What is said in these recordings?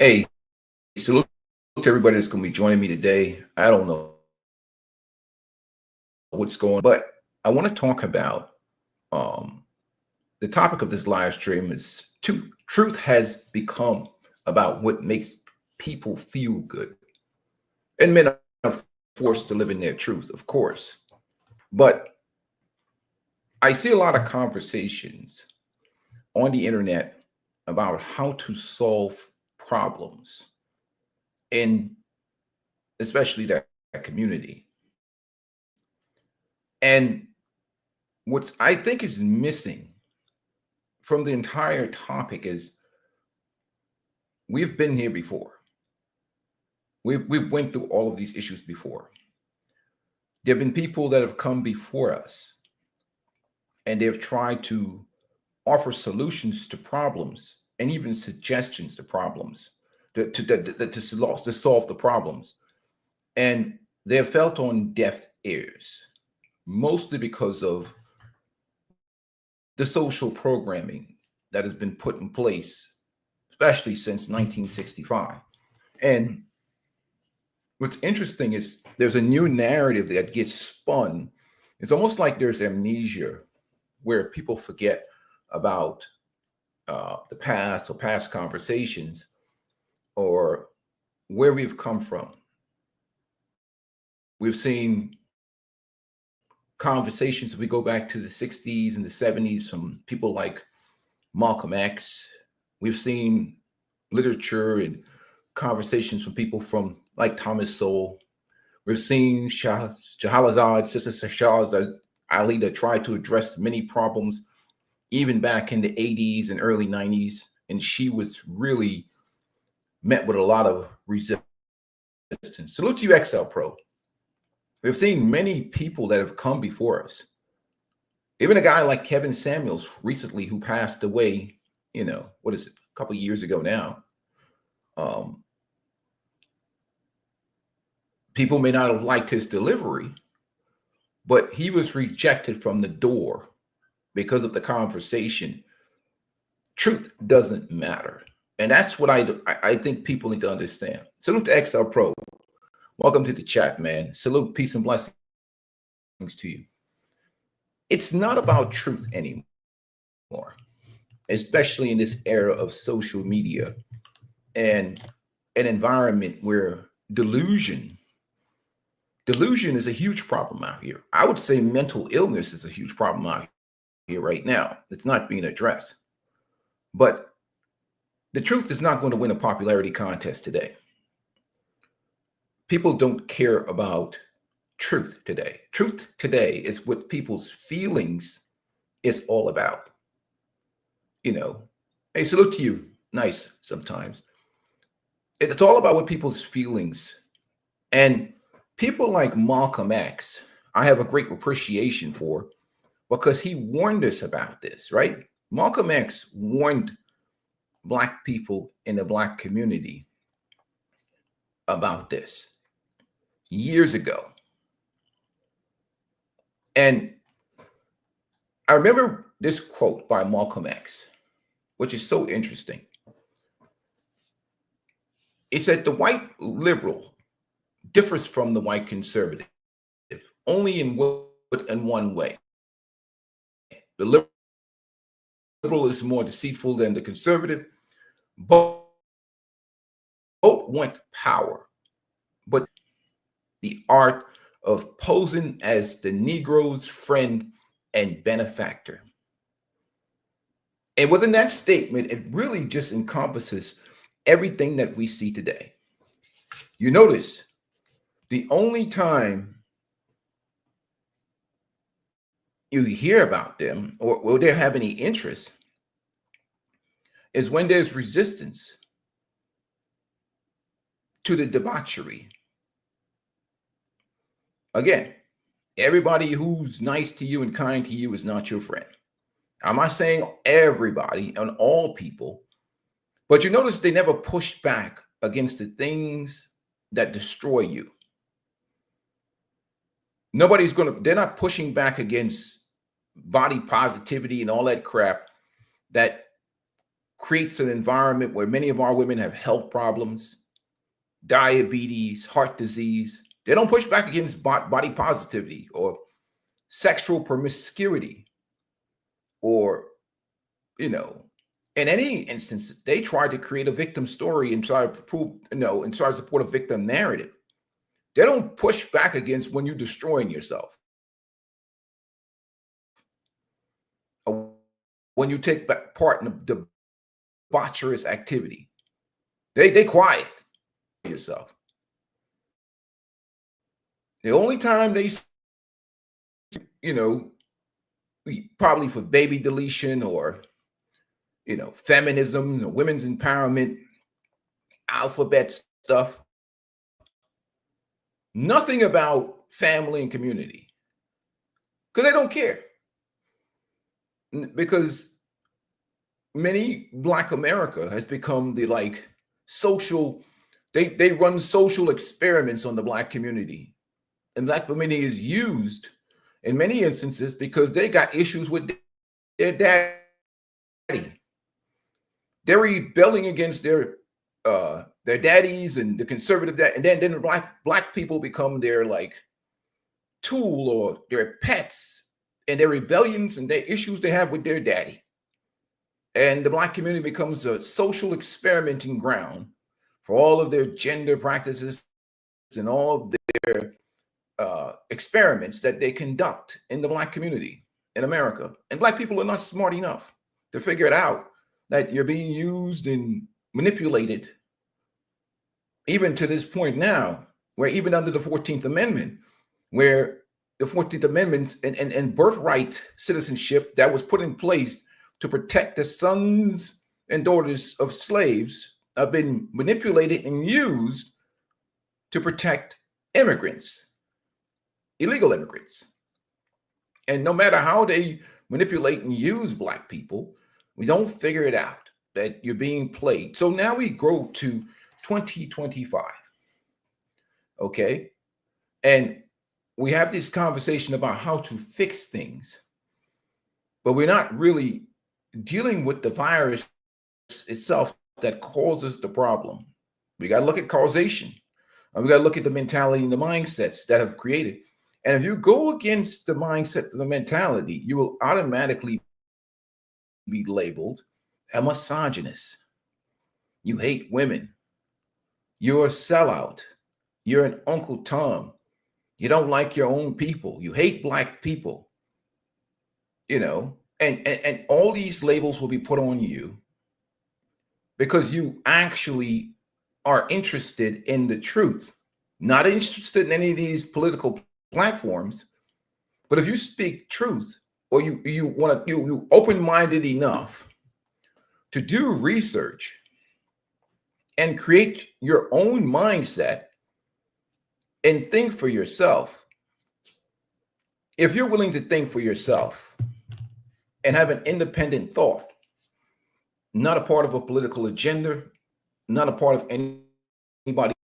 Hey, salute to everybody that's going to be joining me today. I don't know what's going on, but I want to talk about um, the topic of this live stream is truth has become about what makes people feel good. And men are forced to live in their truth, of course. But I see a lot of conversations on the internet about how to solve problems in especially that community. And what I think is missing from the entire topic is we've been here before. We've went through all of these issues before. There have been people that have come before us and they've tried to offer solutions to problems and even suggestions to problems to solve the problems. And they're felt on deaf ears, mostly because of the social programming that has been put in place, especially since 1965. And what's interesting is there's a new narrative that gets spun. It's almost like there's amnesia where people forget about the past or past conversations or where we've come from. We've seen conversations, if we go back to the 60s and the 70s, from people like Malcolm X. We've seen literature and conversations from people from like Thomas Sowell. We've seen Shahrazad, Sister Shahrazad Ali, that tried to address many problems even back in the 80s and early 90s. And she was really met with a lot of resistance. Salute to you, XL Pro. We've seen many people that have come before us. Even a guy like Kevin Samuels recently, who passed away, what is it, a couple of years ago now. People may not have liked his delivery, but he was rejected from the door because of the conversation. Truth doesn't matter. And that's what I think people need to understand. Salute to XL Pro. Welcome to the chat, man. Salute, peace, and blessings to you. It's not about truth anymore, especially in this era of social media and an environment where delusion is a huge problem out here. I would say mental illness is a huge problem out here right now. It's not being addressed. But the truth is not going to win a popularity contest today. People don't care about truth today. Truth today is what people's feelings is all about. Hey, salute to you. Nice sometimes. It's all about what people's feelings. And people like Malcolm X, I have a great appreciation for, because he warned us about this, right? Malcolm X warned Black people in the Black community about this years ago. And I remember this quote by Malcolm X, which is so interesting. It said, the white liberal differs from the white conservative only in one way. The liberal is more deceitful than the conservative. Both want power, but the art of posing as the Negro's friend and benefactor. And within that statement, it really just encompasses everything that we see today. You notice the only time you hear about them or they have any interest is when there's resistance to the debauchery. Again, everybody who's nice to you and kind to you is not your friend. I'm not saying everybody and all people, but you notice they never push back against the things that destroy you. They're not pushing back against body positivity and all that crap that creates an environment where many of our women have health problems, diabetes, heart disease. They don't push back against body positivity or sexual promiscuity or, you know, in any instance, they try to create a victim story and try to prove, and try to support a victim narrative. They don't push back against when you're destroying yourself. Or when you take part in the debaucherous activity. They quiet yourself. The only time they, probably for baby deletion or, feminism, women's empowerment, alphabet stuff, nothing about family and community because they don't care. Because many Black America has become the social, they run social experiments on the Black community. And Black community is used in many instances because they got issues with their daddy. They're rebelling against their daddies and the conservative dad, and then the black people become their tool or their pets, and their rebellions and their issues they have with their daddy. And the Black community becomes a social experimenting ground for all of their gender practices and all of their experiments that they conduct in the Black community in America. And Black people are not smart enough to figure it out that you're being used and manipulated, even to this point now, where even under the 14th Amendment, where the 14th Amendment and birthright citizenship that was put in place to protect the sons and daughters of slaves have been manipulated and used to protect immigrants, illegal immigrants. And no matter how they manipulate and use Black people, we don't figure it out that you're being played. So now we go to 2025. Okay. And we have this conversation about how to fix things, but we're not really dealing with the virus itself that causes the problem. We got to look at causation, and we got to look at the mentality and the mindsets that have created. And if you go against the mindset and the mentality, you will automatically be labeled a misogynist. You hate women. You're a sellout. You're an Uncle Tom. You don't like your own people. You hate Black people. And all these labels will be put on you because you actually are interested in the truth, not interested in any of these political platforms. But if you speak truth, or you open-minded enough to do research and create your own mindset and think for yourself, if you're willing to think for yourself and have an independent thought, not a part of a political agenda, not a part of anybody's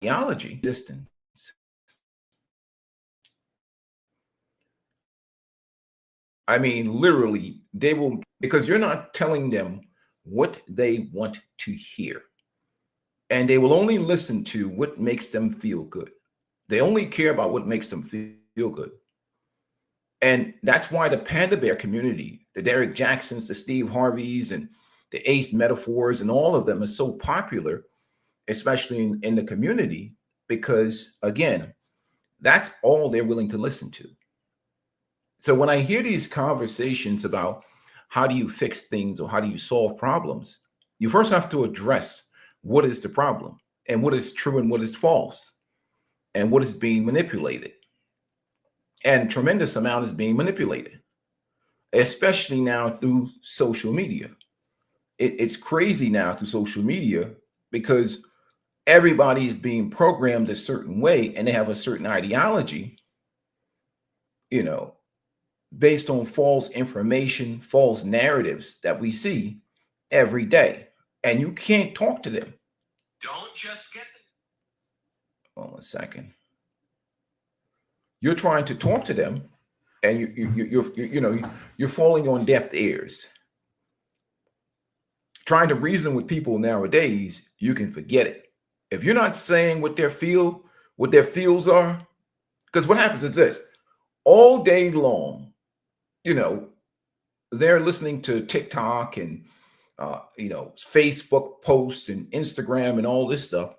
ideology, distance. I mean, literally, they will, because you're not telling them what they want to hear. And they will only listen to what makes them feel good. They only care about what makes them feel good. And that's why the Panda Bear community, the Derek Jacksons, the Steve Harveys, and the Ace Metaphors, and all of them are so popular, especially in the community, because again, that's all they're willing to listen to. So when I hear these conversations about how do you fix things or how do you solve problems, you first have to address what is the problem and what is true and what is false and what is being manipulated. And tremendous amount is being manipulated, especially now through social media. It's crazy now through social media because everybody is being programmed a certain way and they have a certain ideology, based on false information, false narratives that we see every day. And you can't talk to them. Don't just get them. Hold on a second. You're trying to talk to them, and you're falling on deaf ears. Trying to reason with people nowadays, you can forget it. If you're not saying what their feels are, because what happens is this: all day long, you know, they're listening to TikTok and Facebook posts and Instagram and all this stuff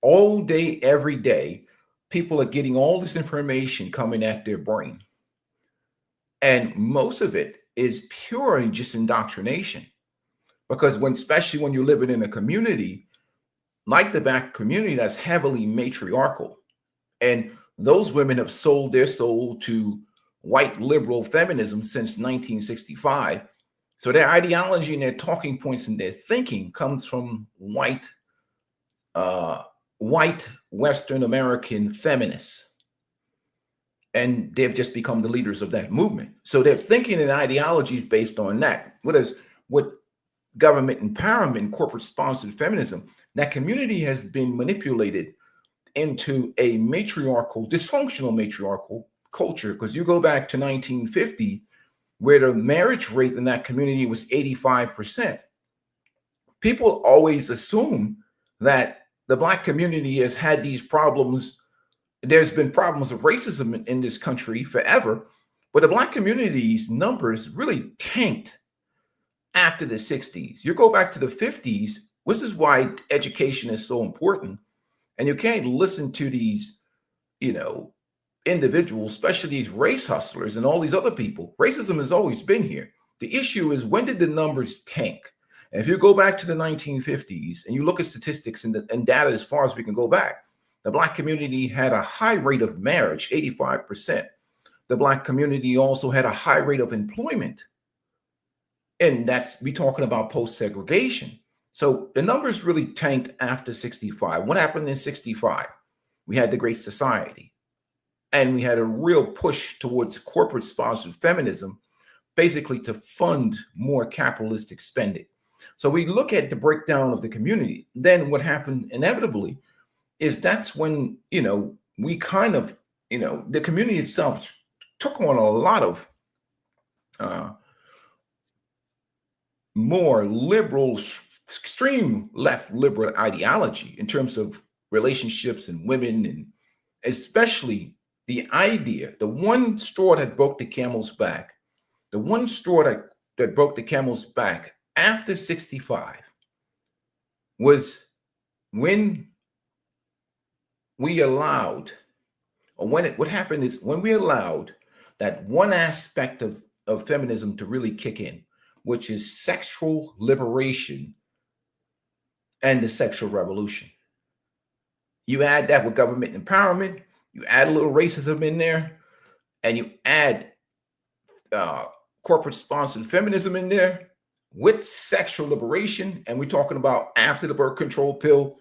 all day, every day. People are getting all this information coming at their brain, and most of it is purely just indoctrination. Because especially when you're living in a community like the Black community that's heavily matriarchal, and those women have sold their soul to white liberal feminism since 1965. So their ideology and their talking points and their thinking comes from uh, white Western American feminists, and they've just become the leaders of that movement. So their thinking and ideology is based on that. What government empowerment, corporate sponsored feminism, that community has been manipulated into a dysfunctional matriarchal culture. Because you go back to 1950, where the marriage rate in that community was 85%. People always assume that the Black community has had these problems. There's been problems of racism in this country forever, but the Black community's numbers really tanked after the 60s. You go back to the 50s, which is why education is so important. And you can't listen to these, individuals, especially these race hustlers and all these other people. Racism has always been here. The issue is, when did the numbers tank? And if you go back to the 1950s and you look at statistics and data as far as we can go back, the Black community had a high rate of marriage, 85%. The Black community also had a high rate of employment. And we're talking about post-segregation. So the numbers really tanked after 65. What happened in 65? We had the Great Society, and we had a real push towards corporate sponsored feminism, basically to fund more capitalistic spending. So we look at the breakdown of the community. Then what happened inevitably is that's when, we kind of, the community itself took on a lot of more liberal, extreme left liberal ideology in terms of relationships and women, and especially the idea, the one straw that broke the camel's back, the one straw that broke the camel's back after 65 was when we allowed, what happened is when we allowed that one aspect of feminism to really kick in, which is sexual liberation and the sexual revolution. You add that with government empowerment, you add a little racism in there, and you add corporate sponsored feminism in there with sexual liberation, and we're talking about after the birth control pill.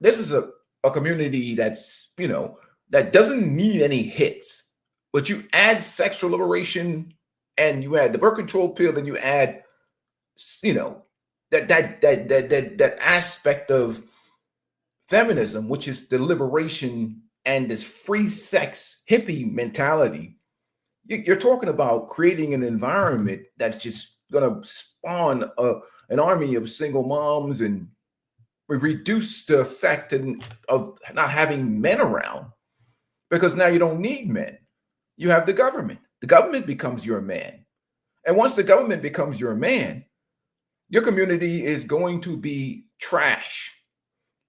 This is a community that's, that doesn't need any hits, but you add sexual liberation and you add the birth control pill, and you add, that aspect of feminism, which is the liberation and this free sex hippie mentality. You're talking about creating an environment that's just going to spawn an army of single moms and reduce the effect of not having men around, because now you don't need men. You have the government. The government becomes your man. And once the government becomes your man, your community is going to be trash.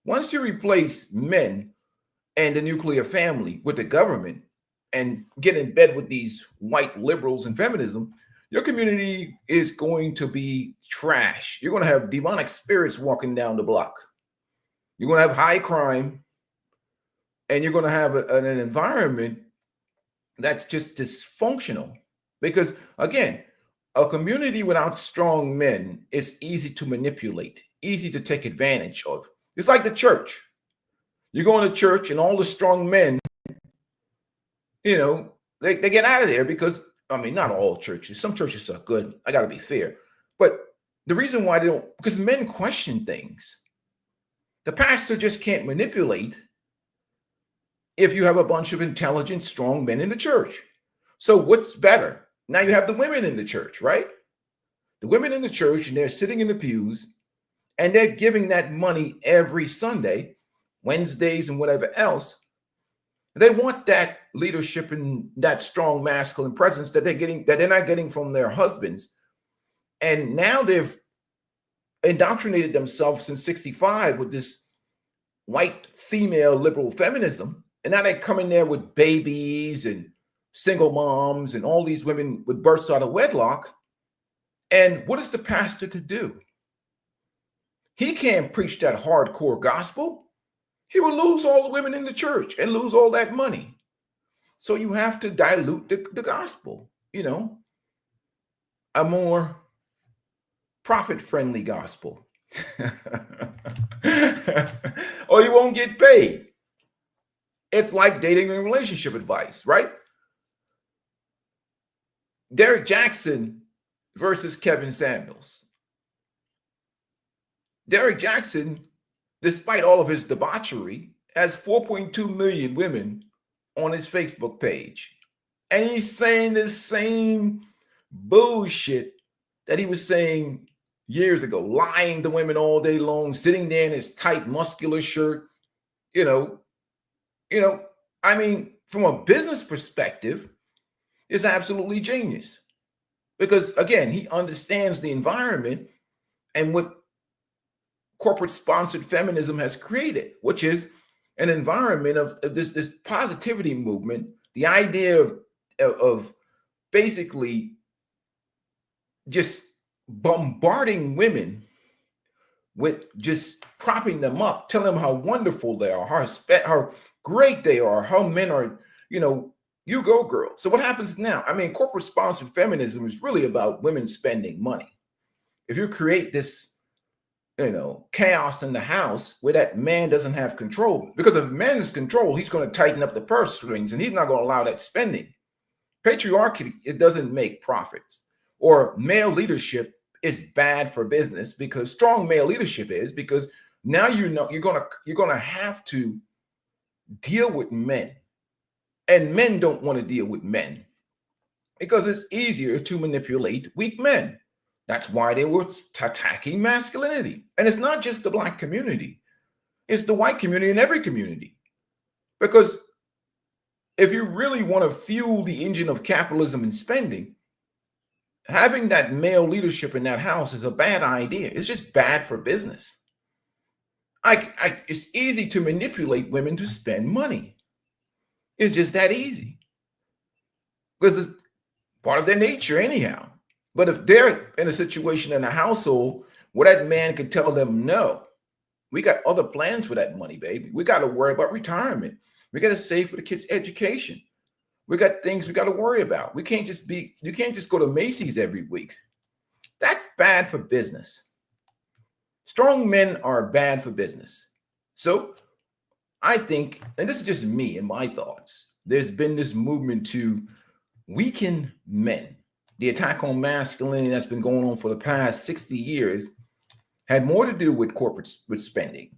Once you replace men and the nuclear family with the government and get in bed with these white liberals and feminism, your community is going to be trash. You're going to have demonic spirits walking down the block. You're going to have high crime, and you're going to have an environment that's just dysfunctional. Because again, a community without strong men is easy to manipulate, easy to take advantage of. It's like the church. You go into church and all the strong men, they get out of there because, not all churches. Some churches are good. I got to be fair. But the reason why they don't, because men question things. The pastor just can't manipulate if you have a bunch of intelligent, strong men in the church. So what's better? Now you have the women in the church, right? The women in the church, and they're sitting in the pews, And they're giving that money every Sunday, Wednesdays, and whatever else. They want that leadership and that strong masculine presence that they're not getting from their husbands. And now they've indoctrinated themselves since 65 with this white female liberal feminism. And now they come in there with babies and single moms and all these women with births out of wedlock. And what is the pastor to do? He can't preach that hardcore gospel. He will lose all the women in the church and lose all that money. So you have to dilute the gospel, a more profit-friendly gospel. Or you won't get paid. It's like dating and relationship advice, right? Derek Jackson versus Kevin Samuels. Derek Jackson, despite all of his debauchery, has 4.2 million women on his Facebook page. And he's saying the same bullshit that he was saying years ago, lying to women all day long, sitting there in his tight, muscular shirt. I mean, from a business perspective, it's absolutely genius. Because again, he understands the environment and what corporate sponsored feminism has created, which is an environment of this positivity movement, the idea of basically just bombarding women with just propping them up, telling them how wonderful they are, how great they are, how men are, you go girl. So what happens now? I mean, corporate sponsored feminism is really about women spending money. If you create this, chaos in the house where that man doesn't have control, because if man is control, he's going to tighten up the purse strings and he's not going to allow that spending. Patriarchy, it doesn't make profits. Or male leadership is bad for business, because strong male leadership is because now you're gonna have to deal with men, and men don't want to deal with men because it's easier to manipulate weak men. That's why they were attacking masculinity. And it's not just the Black community, it's the white community and every community. Because if you really want to fuel the engine of capitalism and spending, having that male leadership in that house is a bad idea. It's just bad for business. It's easy to manipulate women to spend money. It's just that easy. Because it's part of their nature anyhow. But if they're in a situation in a household where that man can tell them, no, we got other plans for that money, baby. We got to worry about retirement. We got to save for the kids' education. We got things we got to worry about. You can't just go to Macy's every week. That's bad for business. Strong men are bad for business. So I think, and this is just me and my thoughts, there's been this movement to weaken men. The attack on masculinity that's been going on for the past 60 years had more to do with with spending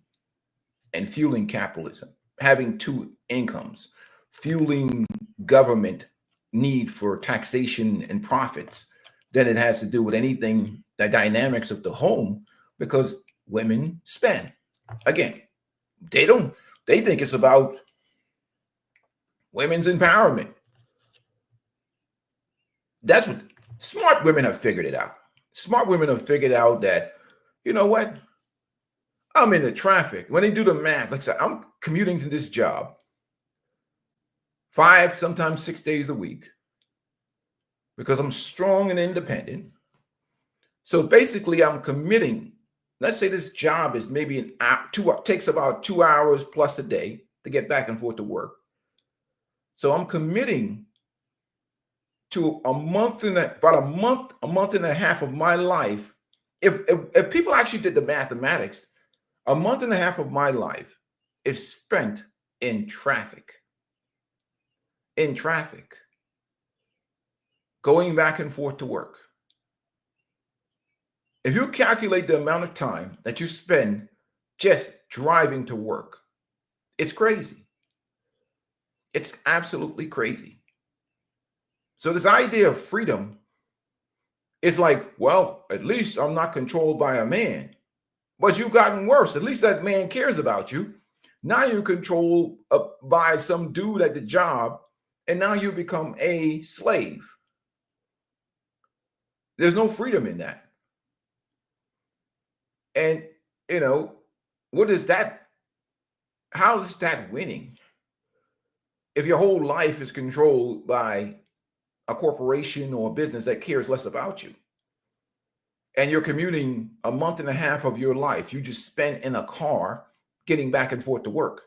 and fueling capitalism, having two incomes, fueling government need for taxation and profits, than it has to do with anything, the dynamics of the home, because women spend. Again, they think it's about women's empowerment. That's what smart women have figured it out. Smart women have figured out that, you know what? I'm in the traffic. When they do the math, like I said, I'm commuting to this job 5, sometimes 6 days a week because I'm strong and independent. So basically, I'm committing. Let's say this job is maybe takes about 2 hours plus a day to get back and forth to work. So I'm committing to a month and a half of my life. If people actually did the mathematics, a month and a half of my life is spent in traffic. Going back and forth to work. If you calculate the amount of time that you spend just driving to work, it's crazy. It's absolutely crazy. So this idea of freedom is like, well, at least I'm not controlled by a man. but you've gotten worse. At least that man cares about you. Now you're controlled by some dude at the job, and now you become a slave. There's no freedom in that. And, you know, what is that? How is that winning? If your whole life is controlled by a corporation or a business that cares less about you, and you're commuting a month and a half of your life, you just spent in a car getting back and forth to work,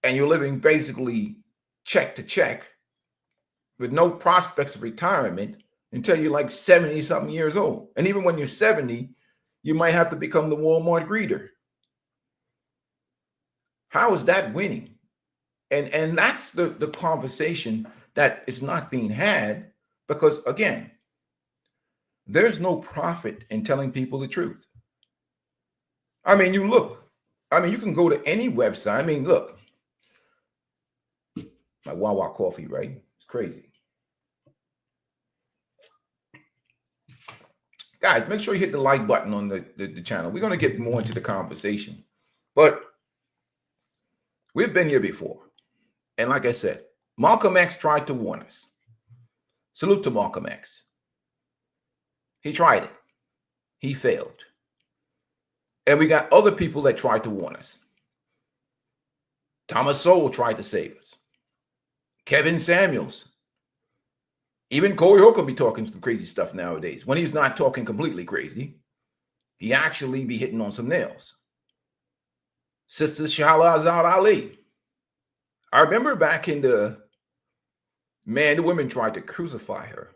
and you're living basically check to check with no prospects of retirement until you're like 70 something years old. And even when you're 70, you might have to become the Walmart greeter. How is that winning? And that's the conversation that is not being had, because again, there's no profit in telling people the truth. I mean, you can go to any website. I mean, look, my Wawa coffee, right? It's crazy. Guys, make sure you hit the like button on the channel. We're going to get more into the conversation. But we've been here before. And like I said, Malcolm X tried to warn us. Salute to Malcolm X. He tried it. He failed. And we got other people that tried to warn us. Thomas Sowell tried to save us. Kevin Samuels. Even Corey Holcomb be talking some crazy stuff nowadays. When he's not talking completely crazy, he actually be hitting on some nails. Sister Shahrazad Ali. I remember back in the women tried to crucify her.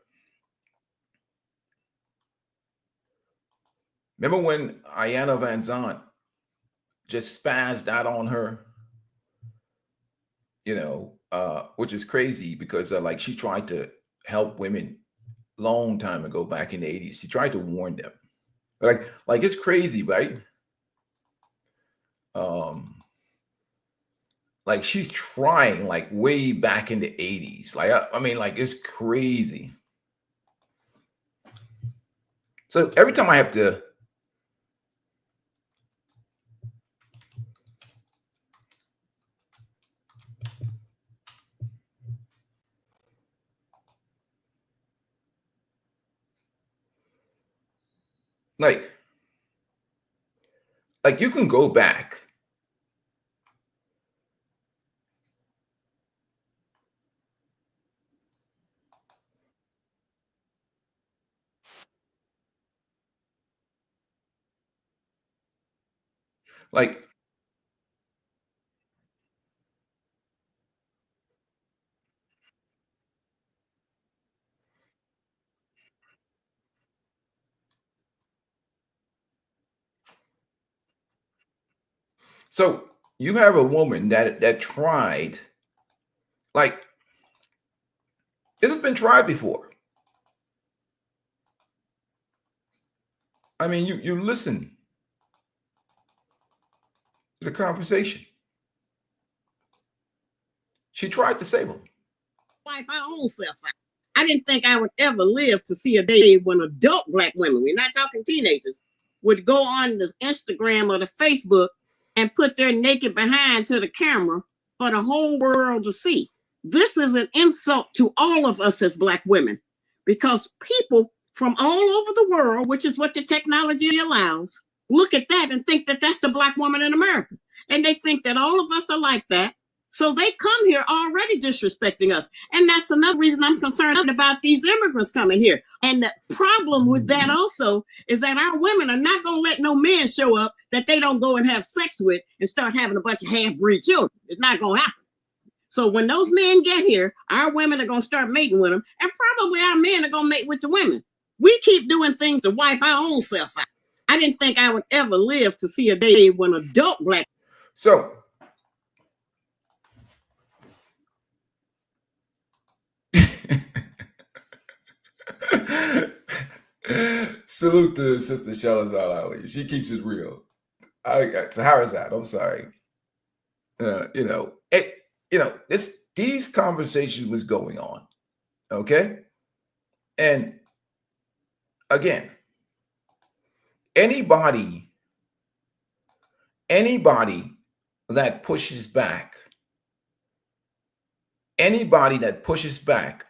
Remember when Ayanna Van Zandt just spazzed out on her? You know, which is crazy because like she tried to help women long time ago back in the 80s. She tried to warn them. Like it's crazy, right? Like she's trying like way back in the 80s. Like, I mean, like it's crazy. So every time I have to like you can go back. Like, so you have a woman that tried, like this has been tried before. I mean, you listen to the conversation. She tried to save him. Wipe our own self out. I didn't think I would ever live to see a day when adult Black women, we're not talking teenagers, would go on the Instagram or the Facebook and put their naked behind to the camera for the whole world to see. This is an insult to all of us as Black women, because people from all over the world, which is what the technology allows, look at that and think that that's the Black woman in America. And they think that all of us are like that. So they come here already disrespecting us. And that's another reason I'm concerned about these immigrants coming here. And the problem with that also is that our women are not going to let no men show up that they don't go and have sex with and start having a bunch of half-breed children. It's not going to happen. So when those men get here, our women are going to start mating with them, and probably our men are going to mate with the women. We keep doing things to wipe our own self out. I didn't think I would ever live to see a day when adult Black. So salute to Sister Shahrazad Ali. She keeps it real. So how is that? I'm sorry. These conversations was going on. Okay. And again, anybody Anybody that pushes back, anybody that pushes back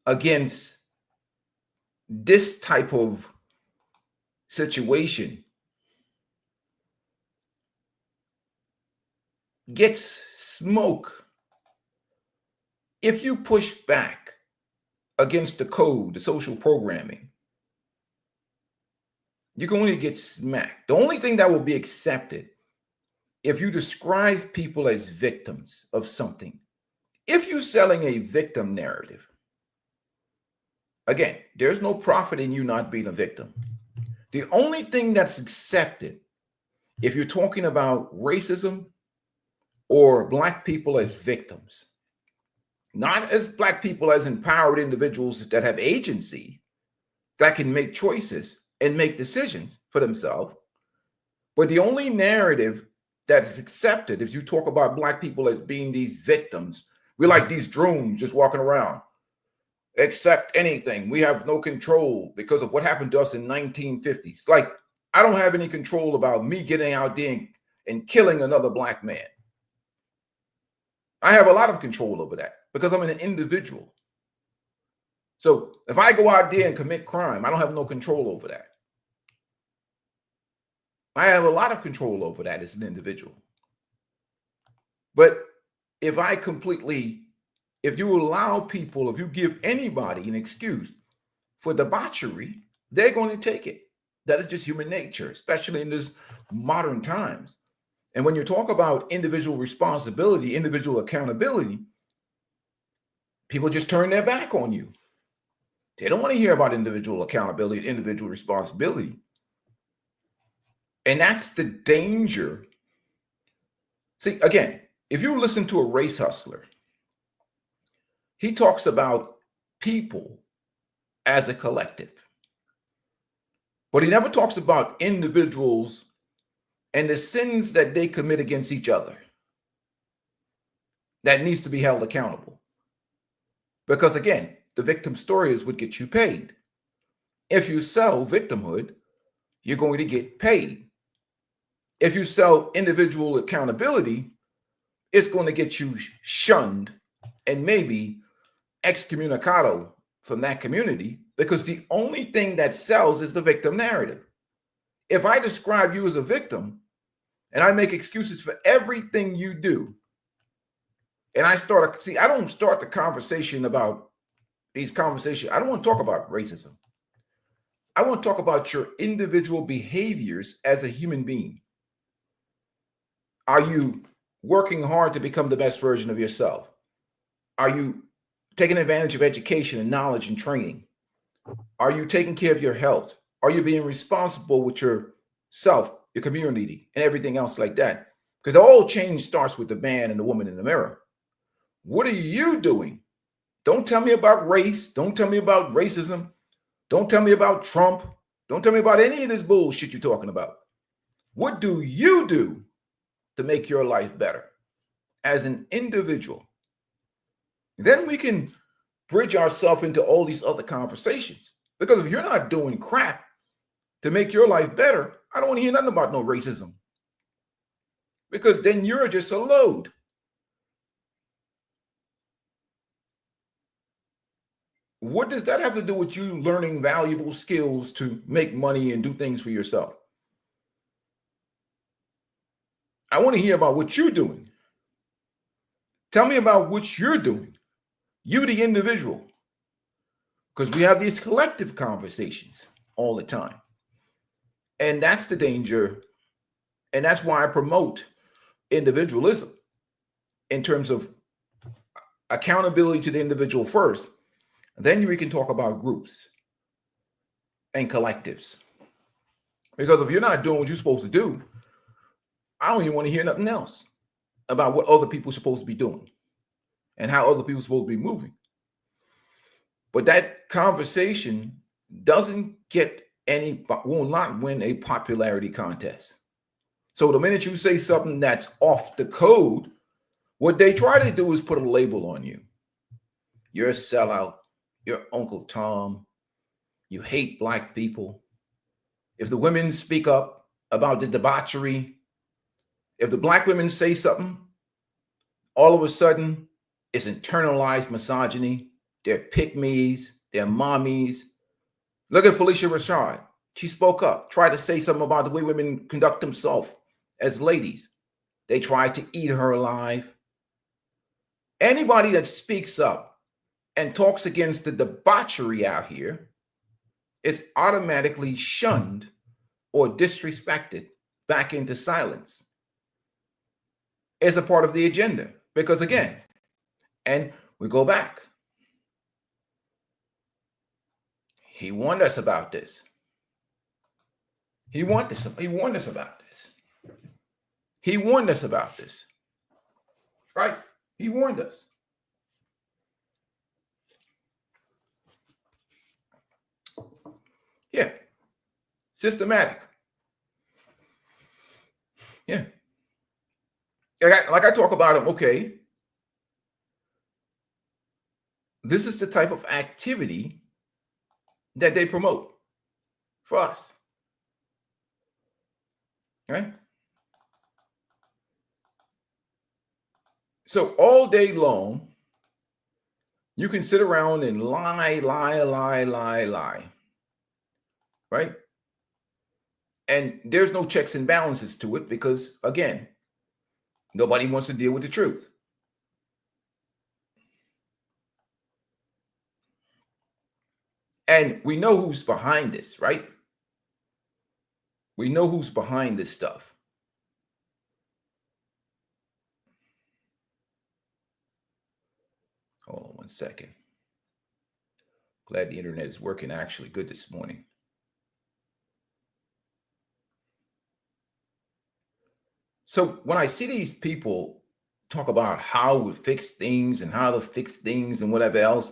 against this type of situation gets smoke. If you push back against the code, the social programming, you're going to get smacked. The only thing that will be accepted if you describe people as victims of something, if you're selling a victim narrative, again, there's no profit in you not being a victim. The only thing that's accepted if you're talking about racism or Black people as victims, not as Black people as empowered individuals that have agency, that can make choices and make decisions for themselves. But the only narrative that's accepted, if you talk about Black people as being these victims, we're like these drones just walking around, accept anything. We have no control because of what happened to us in 1950s. Like, I don't have any control about me getting out there and killing another Black man. I have a lot of control over that because I'm an individual. So if I go out there and commit crime, I don't have no control over that. I have a lot of control over that as an individual. But if you allow people, if you give anybody an excuse for debauchery, they're going to take it. That is just human nature, especially in this modern times. And when you talk about individual responsibility, individual accountability, people just turn their back on you. They don't want to hear about individual accountability, individual responsibility. And that's the danger. See, again, if you listen to a race hustler, he talks about people as a collective. But he never talks about individuals and the sins that they commit against each other that needs to be held accountable. Because again, the victim story is what gets you paid. If you sell victimhood, you're going to get paid. If you sell individual accountability, it's going to get you shunned and maybe excommunicado from that community, because the only thing that sells is the victim narrative. If I describe you as a victim and I make excuses for everything you do, and I don't start the conversation about these conversations. I don't want to talk about racism. I want to talk about your individual behaviors as a human being. Are you working hard to become the best version of yourself? Are you taking advantage of education and knowledge and training? Are you taking care of your health? Are you being responsible with yourself, your community, and everything else like that? Because all change starts with the man and the woman in the mirror. What are you doing? Don't tell me about race. Don't tell me about racism. Don't tell me about Trump. Don't tell me about any of this bullshit you're talking about. What do you do to make your life better as an individual? Then we can bridge ourselves into all these other conversations. Because if you're not doing crap to make your life better, I don't want to hear nothing about no racism. Because then you're just a load. What does that have to do with you learning valuable skills to make money and do things for yourself? I want to hear about what you're doing. Tell me about what you're doing. You, the individual. Because we have these collective conversations all the time. And that's the danger. And that's why I promote individualism in terms of accountability to the individual first. Then we can talk about groups and collectives. Because if you're not doing what you're supposed to do, I don't even want to hear nothing else about what other people are supposed to be doing and how other people are supposed to be moving. But that conversation will not win a popularity contest. So the minute you say something that's off the code, what they try to do is put a label on you. You're a sellout. You're Uncle Tom. You hate Black people. if the women speak up about the debauchery, if the black women say something, all of a sudden it's internalized misogyny. They're pick-me's, they're mommies. Look at Felicia Rashad. She spoke up, tried to say something about the way women conduct themselves as ladies. They tried to eat her alive. Anybody that speaks up and talks against the debauchery out here is automatically shunned or disrespected back into silence as a part of the agenda. Because again, and we go back, he warned us about this. He warned us about this. He warned us about this. Right? He warned us. Yeah. Systematic. Yeah. Like I talk about them, okay. This is the type of activity that they promote for us. Right? So all day long, you can sit around and lie. Right? And there's no checks and balances to it because, again, nobody wants to deal with the truth. And we know who's behind this, right? We know who's behind this stuff. Hold on one second. Glad the internet is working actually good this morning. So when I see these people talk about how we fix things and how to fix things and whatever else,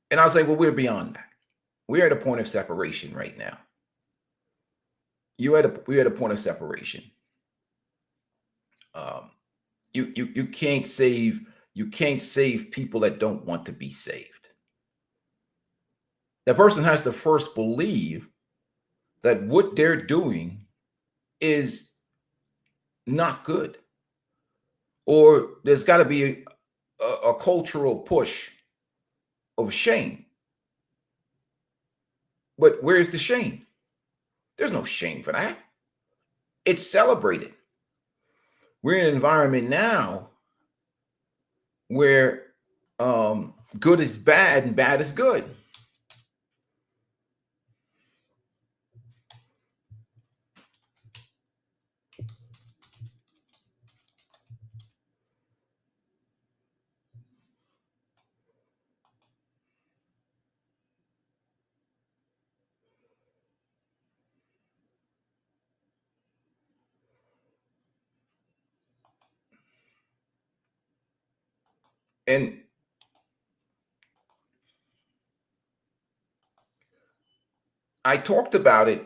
and I was like, well, we're beyond that. We're at a point of separation right now. We're at a point of separation. You can't save people that don't want to be saved. That person has to first believe that what they're doing is not good, or there's got to be a cultural push of shame. But where's the shame? There's no shame for that. It's celebrated. We're in an environment now where good is bad and bad is good. And I talked about it.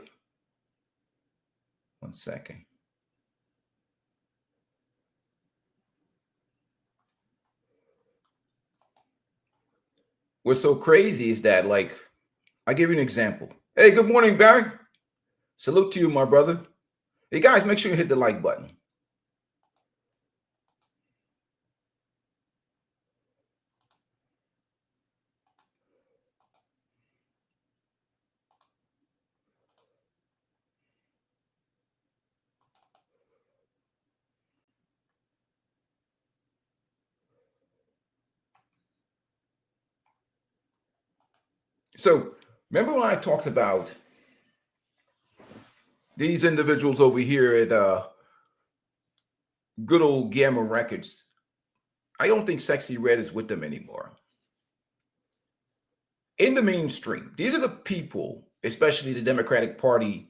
One second. What's so crazy is that, like, I give you an example. Hey, good morning, Barry. Salute to you, my brother. Hey, guys, make sure you hit the like button. So remember when I talked about these individuals over here at good old Gamma Records? I don't think Sexy Red is with them anymore. In the mainstream, these are the people, especially the Democratic Party,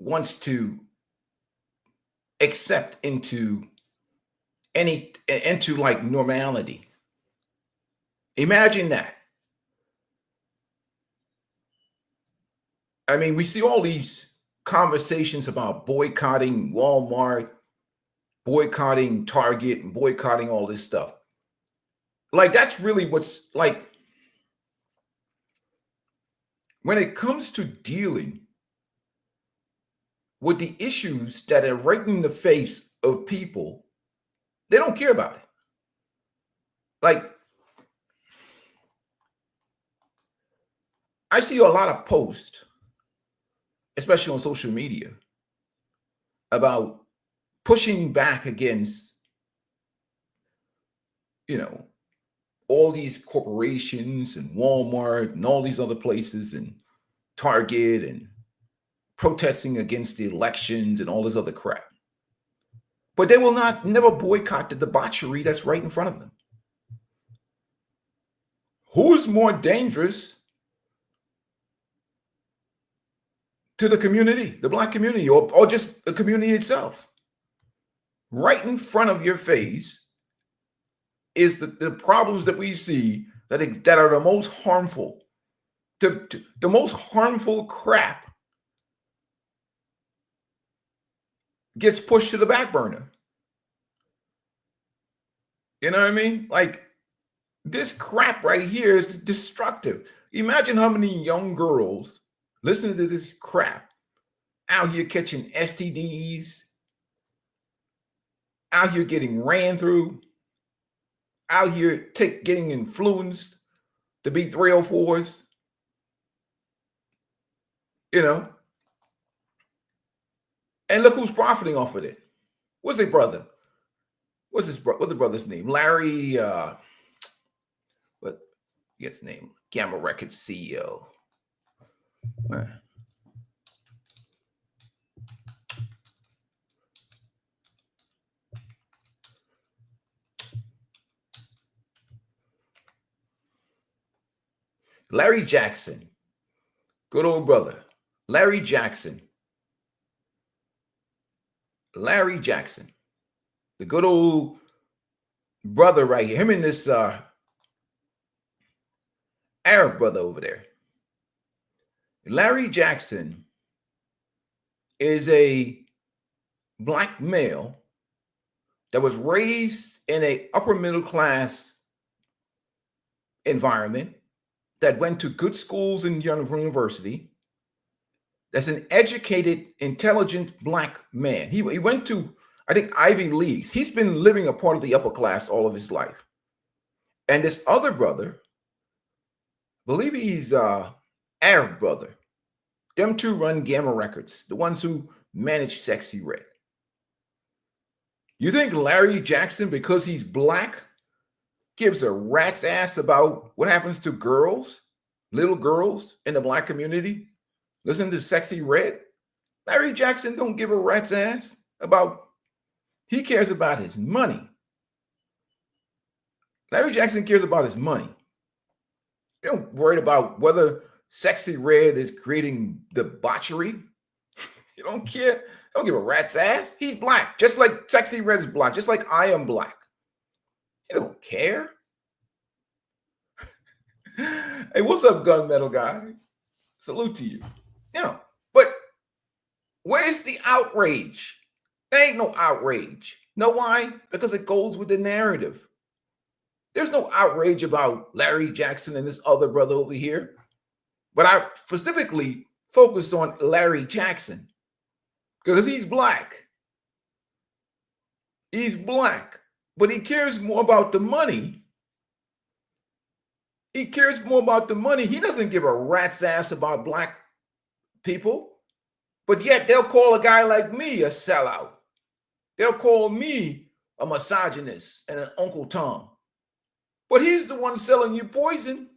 wants to accept into like normality. Imagine that. I mean, we see all these conversations about boycotting Walmart, boycotting Target, and boycotting all this stuff. Like, that's really what's like. when it comes to dealing with the issues that are right in the face of people, they don't care about it. Like, I see a lot of posts, especially on social media, about pushing back against, all these corporations and Walmart and all these other places and Target and protesting against the elections and all this other crap. But they will never boycott the debauchery that's right in front of them. Who is more dangerous to the community, the Black community, or just the community itself? Right in front of your face is the problems that we see that are the most harmful. The most harmful crap gets pushed to the back burner. You know what I mean? Like, this crap right here is destructive. Imagine how many young girls listening to this crap out here catching STDs, out here getting ran through, out here getting influenced to be 304s, and look who's profiting off of it. What's his brother? What's the brother's name? Larry, what gets name? Gamma Records CEO. Larry Jackson. Good old brother. Larry Jackson. Larry Jackson. The good old brother right here. Him and this Arab brother over there. Larry Jackson is a Black male that was raised in an upper middle class environment, that went to good schools and university. That's an educated, intelligent Black man. He went to, I think, Ivy Leagues. He's been living a part of the upper class all of his life. And this other brother, I believe he's Arab brother. Them two run Gamma Records, the ones who manage Sexy Red. You think Larry Jackson, because he's Black, gives a rat's ass about what happens to girls, little girls in the Black community? Listen to Sexy Red. Larry Jackson don't give a rat's ass about, he cares about his money. Larry Jackson cares about his money. He don't worry about whether Sexy Red is creating debauchery. He don't care. He don't give a rat's ass. He's Black, just like Sexy Red is Black, just like I am Black. He don't care. Hey, what's up, gunmetal guy? Salute to you. But where's the outrage? There ain't no outrage. Know why? Because it goes with the narrative. There's no outrage about Larry Jackson and this other brother over here. But I specifically focus on Larry Jackson because he's Black. He's Black, but he cares more about the money. He cares more about the money. He doesn't give a rat's ass about Black people, but yet they'll call a guy like me a sellout. They'll call me a misogynist and an Uncle Tom. But he's the one selling you poison.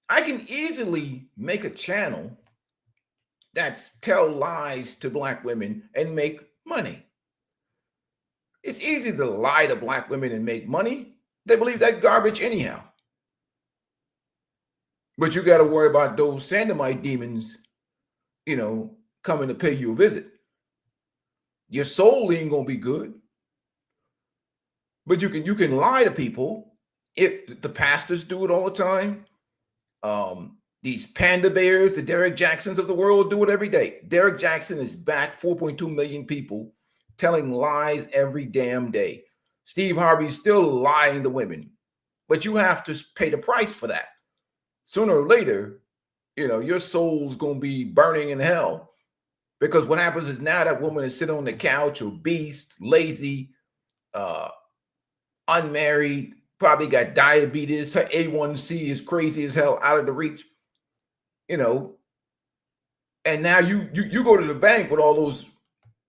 I can easily make a channel that's tell lies to Black women and make money. It's easy to lie to Black women and make money. They believe that garbage anyhow. But you got to worry about those Sandamite demons, coming to pay you a visit. Your soul ain't gonna be good. But you can lie to people. If the pastors do it all the time, these panda bears, the Derek Jacksons of the world do it every day. Derek Jackson is back 4.2 million people telling lies every damn day. Steve Harvey's still lying to women, but you have to pay the price for that. sooner or later, your soul's going to be burning in hell. Because what happens is now that woman is sitting on the couch, obese, lazy, unmarried, probably got diabetes. Her A1C is crazy as hell, out of the reach. And now you go to the bank with all those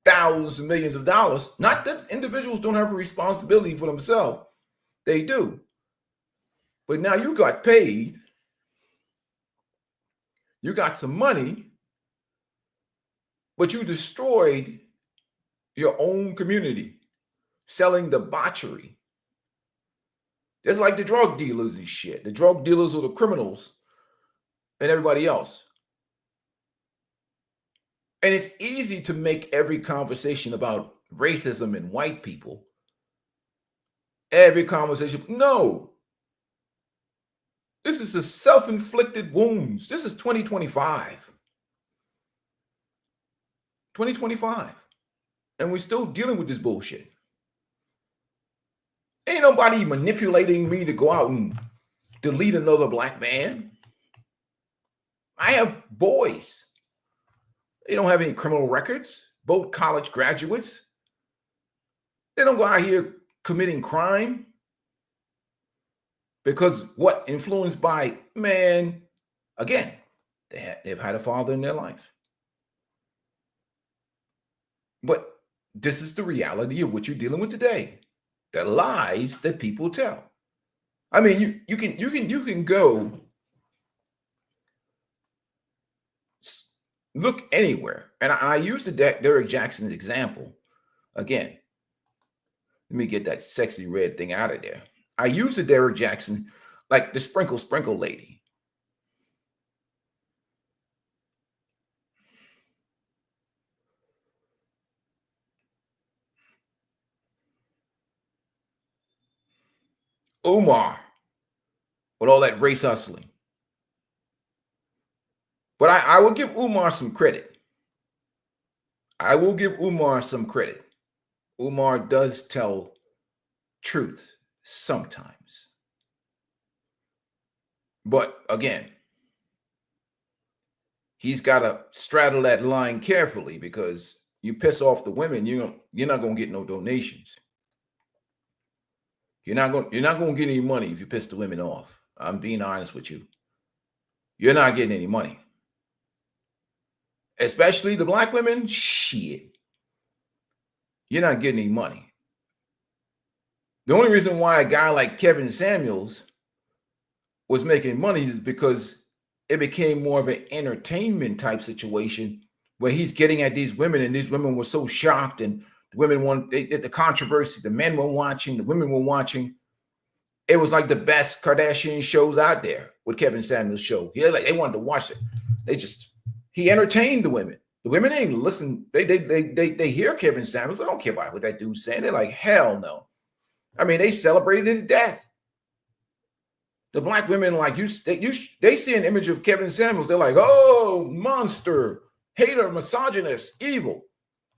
thousands and millions of dollars. Not that individuals don't have a responsibility for themselves. They do. But now you got paid. You got some money, but you destroyed your own community selling debauchery. It's like the drug dealers and shit. The drug dealers are the criminals and everybody else. And it's easy to make every conversation about racism and white people. Every conversation. No. This is a self-inflicted wounds. This is 2025. 2025. And we're still dealing with this bullshit. Ain't nobody manipulating me to go out and delete another black man. I have boys. They don't have any criminal records. Both college graduates. They don't go out here committing crime. Because what? Influenced by, man, again, they've had a father in their life. But this is the reality of what you're dealing with today. The lies that people tell. I mean, you can go look anywhere. And I use the Derrick Jaxn example. Again, let me get that sexy red thing out of there. I use the Derrick Jaxn, like the sprinkle lady. Umar, with all that race hustling. But I will give Umar some credit. I will give Umar some credit. Umar does tell truth sometimes. But again, he's got to straddle that line carefully, because you piss off the women, you're not going to get no donations. You're not going to get any money if you piss the women off. I'm being honest with you. You're not getting any money. Especially the black women, shit. You're not getting any money. The only reason why a guy like Kevin Samuels was making money is because it became more of an entertainment type situation where he's getting at these women, and these women were so shocked, and the women the controversy, the men were watching, the women were watching. It was like the best Kardashian shows out there with Kevin Samuels' show. They wanted to watch it. He entertained the women. The women ain't listen. They hear Kevin Samuels. They don't care about what that dude's saying. They're like, hell no. I mean, they celebrated his death. The black women, like they see an image of Kevin Samuels. They're like, oh, monster, hater, misogynist, evil.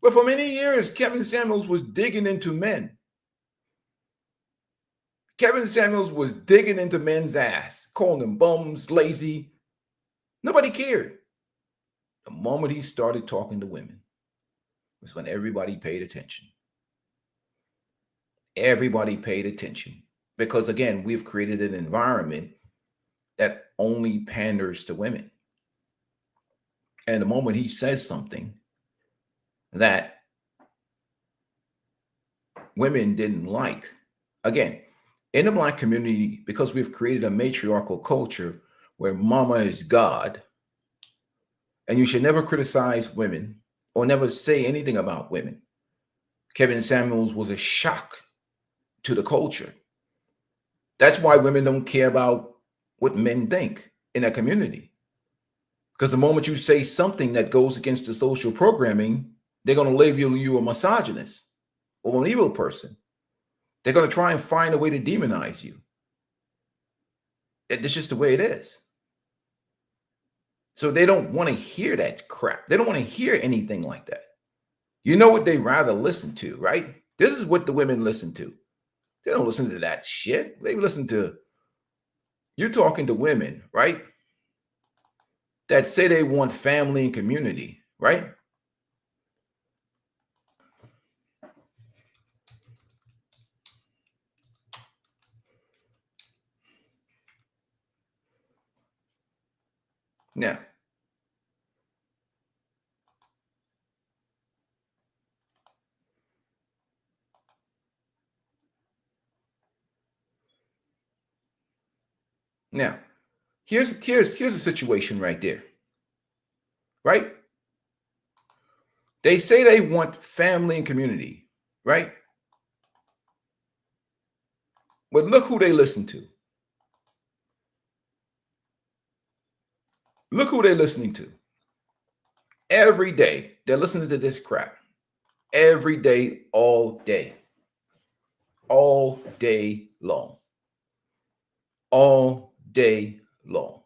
But for many years, Kevin Samuels was digging into men. Kevin Samuels was digging into men's ass, calling them bums, lazy. Nobody cared. The moment he started talking to women was when everybody paid attention. Everybody paid attention. Because again, we've created an environment that only panders to women. And the moment he says something that women didn't like, again, in the black community, because we've created a matriarchal culture where mama is God, and you should never criticize women or never say anything about women. Kevin Samuels was a shock to the culture. That's why women don't care about what men think in that community. Because the moment you say something that goes against the social programming, they're going to label you a misogynist or an evil person. They're going to try and find a way to demonize you. It's just the way it is. So they don't want to hear that crap. They don't want to hear anything like that. You know what they rather listen to, right? This is what the women listen to. They don't listen to that shit. They listen to you talking to women, right? that say they want family and community, right? Now, now, here's a situation right there, right? They say they want family and community, right? But look who they listen to. Look who they're listening to. Every day, they're listening to this crap. Every day, all day. All day long. All day long.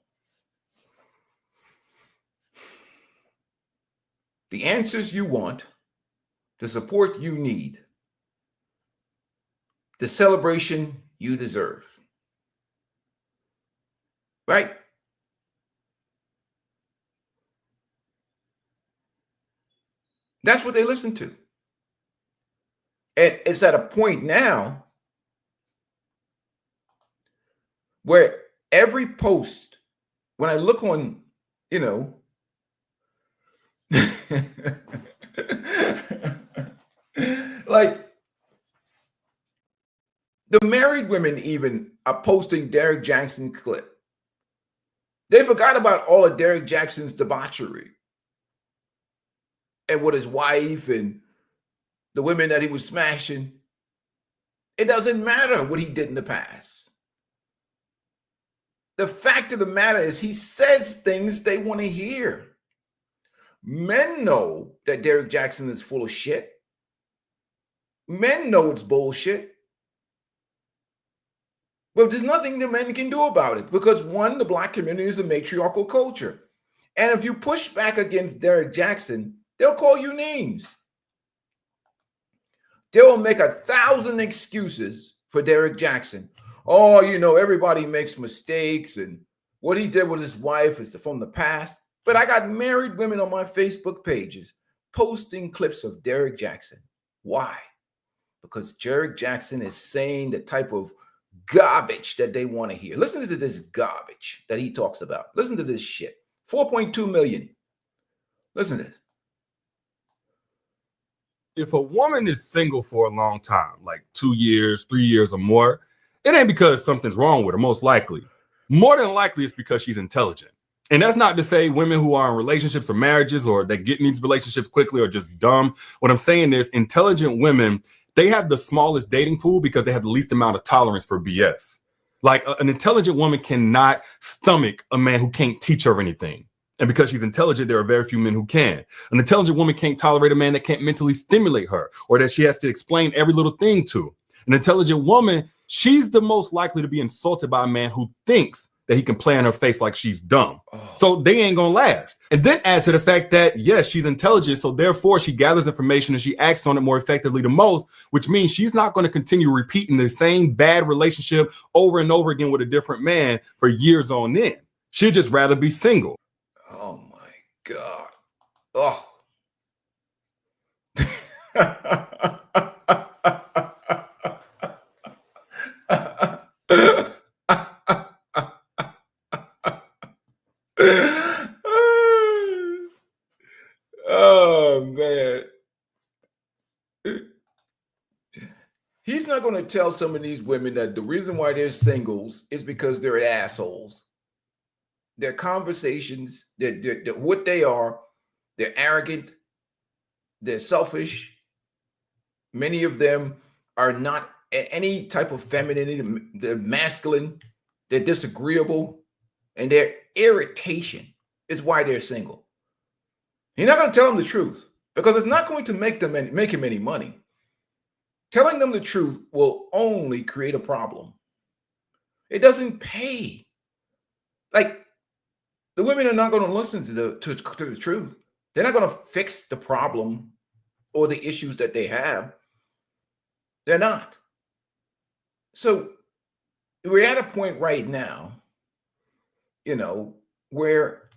The answers you want, the support you need, the celebration you deserve. Right? That's what they listen to. And it's at a point now where every post, when I look on, like the married women even are posting Derrick Jaxn clip. They forgot about all of Derrick Jaxn's debauchery and with his wife and the women that he was smashing. It doesn't matter what he did in the past. The fact of the matter is he says things they want to hear. Men know that Derrick Jaxn is full of shit. Men know it's bullshit. But there's nothing the men can do about it because, one, the Black community is a matriarchal culture. And if you push back against Derrick Jaxn, they'll call you names. They'll make 1,000 excuses for Derrick Jaxn. Oh, everybody makes mistakes and what he did with his wife is from the past. But I got married women on my Facebook pages posting clips of Derrick Jaxn. Why? Because Derrick Jaxn is saying the type of garbage that they want to hear. Listen to this garbage that he talks about. Listen to this shit. 4.2 million. Listen to this. If a woman is single for a long time, like 2 years, 3 years or more, it ain't because something's wrong with her, most likely. More than likely, it's because she's intelligent. And that's not to say women who are in relationships or marriages or that get in these relationships quickly are just dumb. What I'm saying is intelligent women, they have the smallest dating pool because they have the least amount of tolerance for BS. Like an intelligent woman cannot stomach a man who can't teach her anything. And because she's intelligent, there are very few men who can. An intelligent woman can't tolerate a man that can't mentally stimulate her or that she has to explain every little thing to. An intelligent woman, she's the most likely to be insulted by a man who thinks that he can play in her face like she's dumb. So they ain't gonna last. And then add to the fact that, yes, she's intelligent, so therefore she gathers information and she acts on it more effectively than most, which means she's not going to continue repeating the same bad relationship over and over again with a different man for years on end. She'd just rather be single. Oh my God. Oh. Oh man. He's not going to tell some of these women that the reason why they're singles is because they're assholes. Their conversations, they're what they are, they're arrogant, they're selfish. Many of them are not any type of femininity, they're masculine, they're disagreeable, and their irritation is why they're single. You're not going to tell them the truth because it's not going to make him any money. Telling them the truth will only create a problem. It doesn't pay. Like, the women are not going to listen to the truth. They're not going to fix the problem or the issues that they have. They're not. So we're at a point right now, where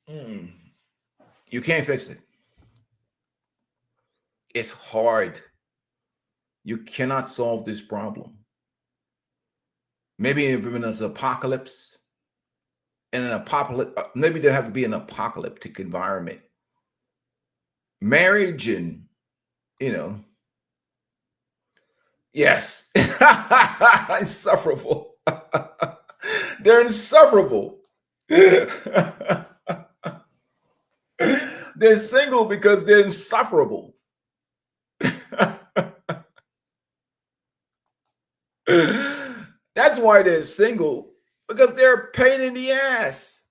You can't fix it. It's hard. You cannot solve this problem. Maybe if we're in an apocalypse, maybe there have to be an apocalyptic environment. Marriage and, yes, insufferable. They're insufferable. They're single because they're insufferable. That's why they're single, because they're a pain in the ass.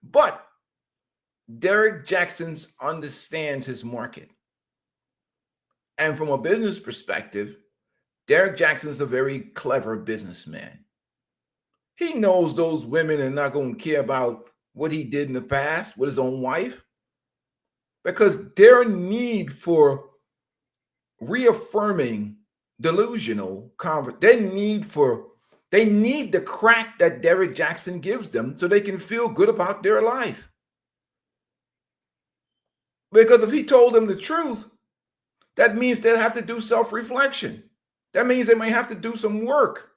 But Derrick Jaxn understands his market. And from a business perspective, Derrick Jaxn is a very clever businessman. He knows those women are not going to care about what he did in the past with his own wife, because their need for reaffirming delusional they need the crack that Derrick Jaxn gives them so they can feel good about their life. Because if he told them the truth, that means they'll have to do self-reflection. That means they might have to do some work.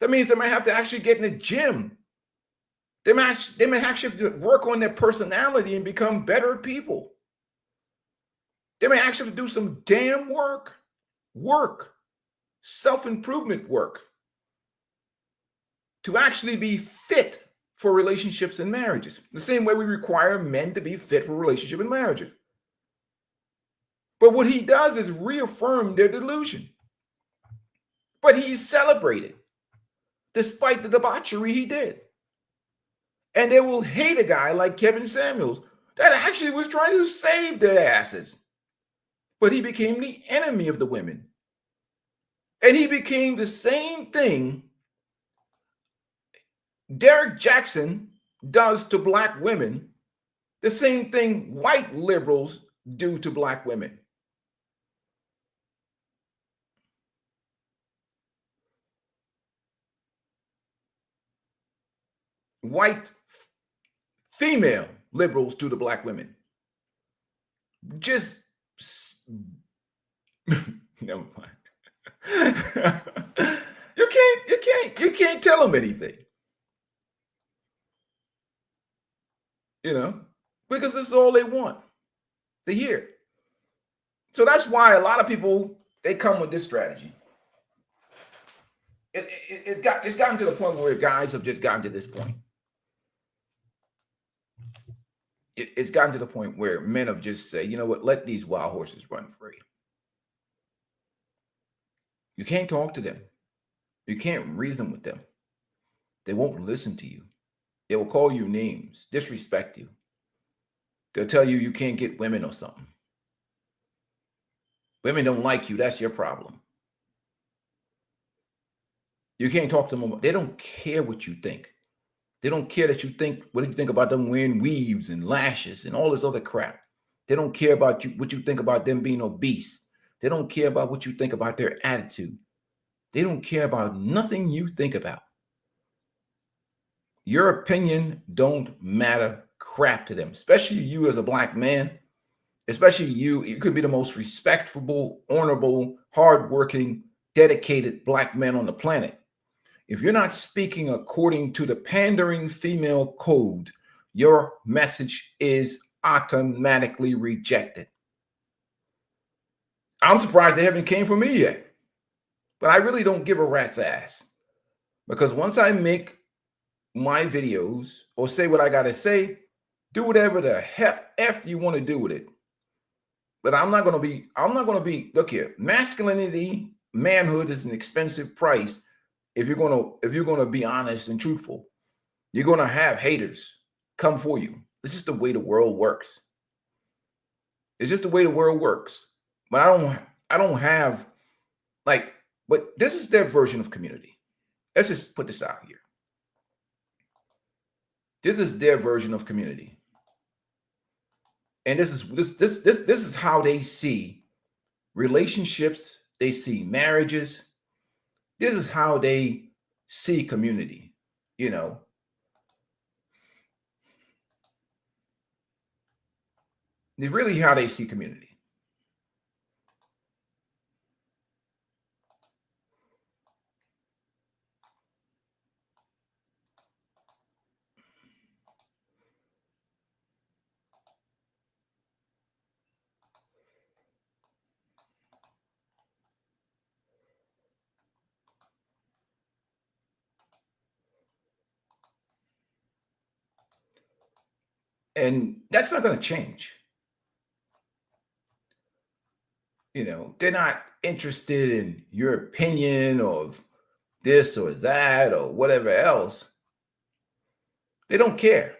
That means they might have to actually get in the gym. They might actually work on their personality and become better people. They may actually have to do some damn work, self-improvement work, to actually be fit for relationships and marriages. The same way we require men to be fit for relationship and marriages. But what he does is reaffirm their delusion. But he's celebrated despite the debauchery he did. And they will hate a guy like Kevin Samuels that actually was trying to save their asses. But he became the enemy of the women. And he became the same thing Derrick Jaxn does to black women, the same thing white liberals do to black women. White female liberals do to black women. Just never mind. You can't tell them anything. Because this is all they want to hear. So that's why a lot of people, they come with this strategy. It's gotten to the point where guys have just gotten to this point. It's gotten to the point where men have just said, you know what, let these wild horses run free. You can't talk to them. You can't reason with them. They won't listen to you. They will call you names, disrespect you. They'll tell you you can't get women or something. Women don't like you. That's your problem. You can't talk to them. They don't care what you think. They don't care that you think, what do you think about them wearing weaves and lashes and all this other crap? They don't care about you, what you think about them being obese. They don't care about what you think about their attitude. They don't care about nothing you think about. Your opinion don't matter crap to them, especially you as a black man. Especially you could be the most respectable, honorable, hardworking, dedicated black man on the planet. If you're not speaking according to the pandering female code, your message is automatically rejected. I'm surprised they haven't came for me yet, but I really don't give a rat's ass, because once I make my videos or say what I got to say, do whatever the F you want to do with it. But I'm not going to be, look here, masculinity, manhood is an expensive price. If you're going to be honest and truthful, you're going to have haters come for you. It's just the way the world works. It's just the way the world works. But I don't have but this is their version of community. Let's just put this out here. This is their version of community. And this is how they see relationships, they see marriages. This is how they see community, It's really how they see community. And that's not going to change. They're not interested in your opinion of this or that or whatever else. They don't care.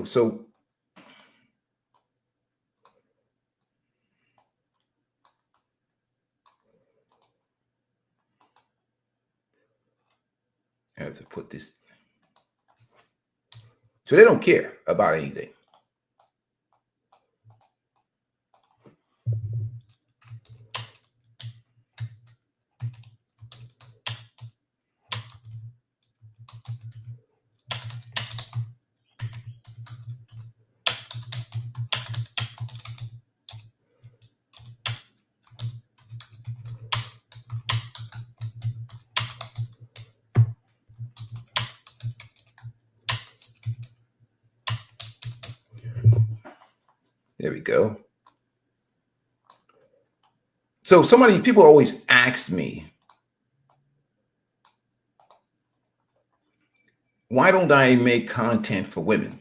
So I have to put this. So they don't care about anything. There we go. So people always ask me, why don't I make content for women?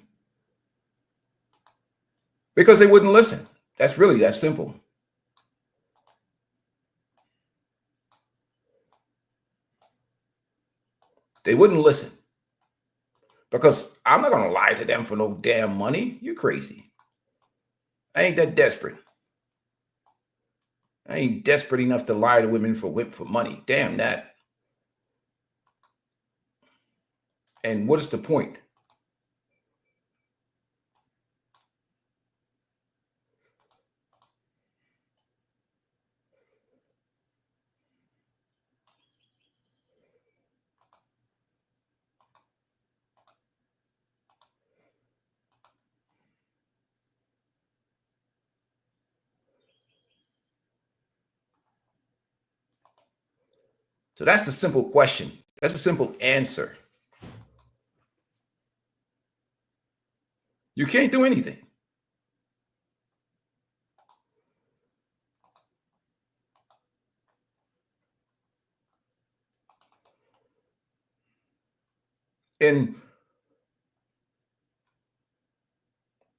Because they wouldn't listen. That's really that simple. They wouldn't listen. Because I'm not going to lie to them for no damn money. You're crazy. I ain't that desperate. I ain't desperate enough to lie to women for money. Damn that. And what is the point? So that's the simple question. That's a simple answer. You can't do anything. And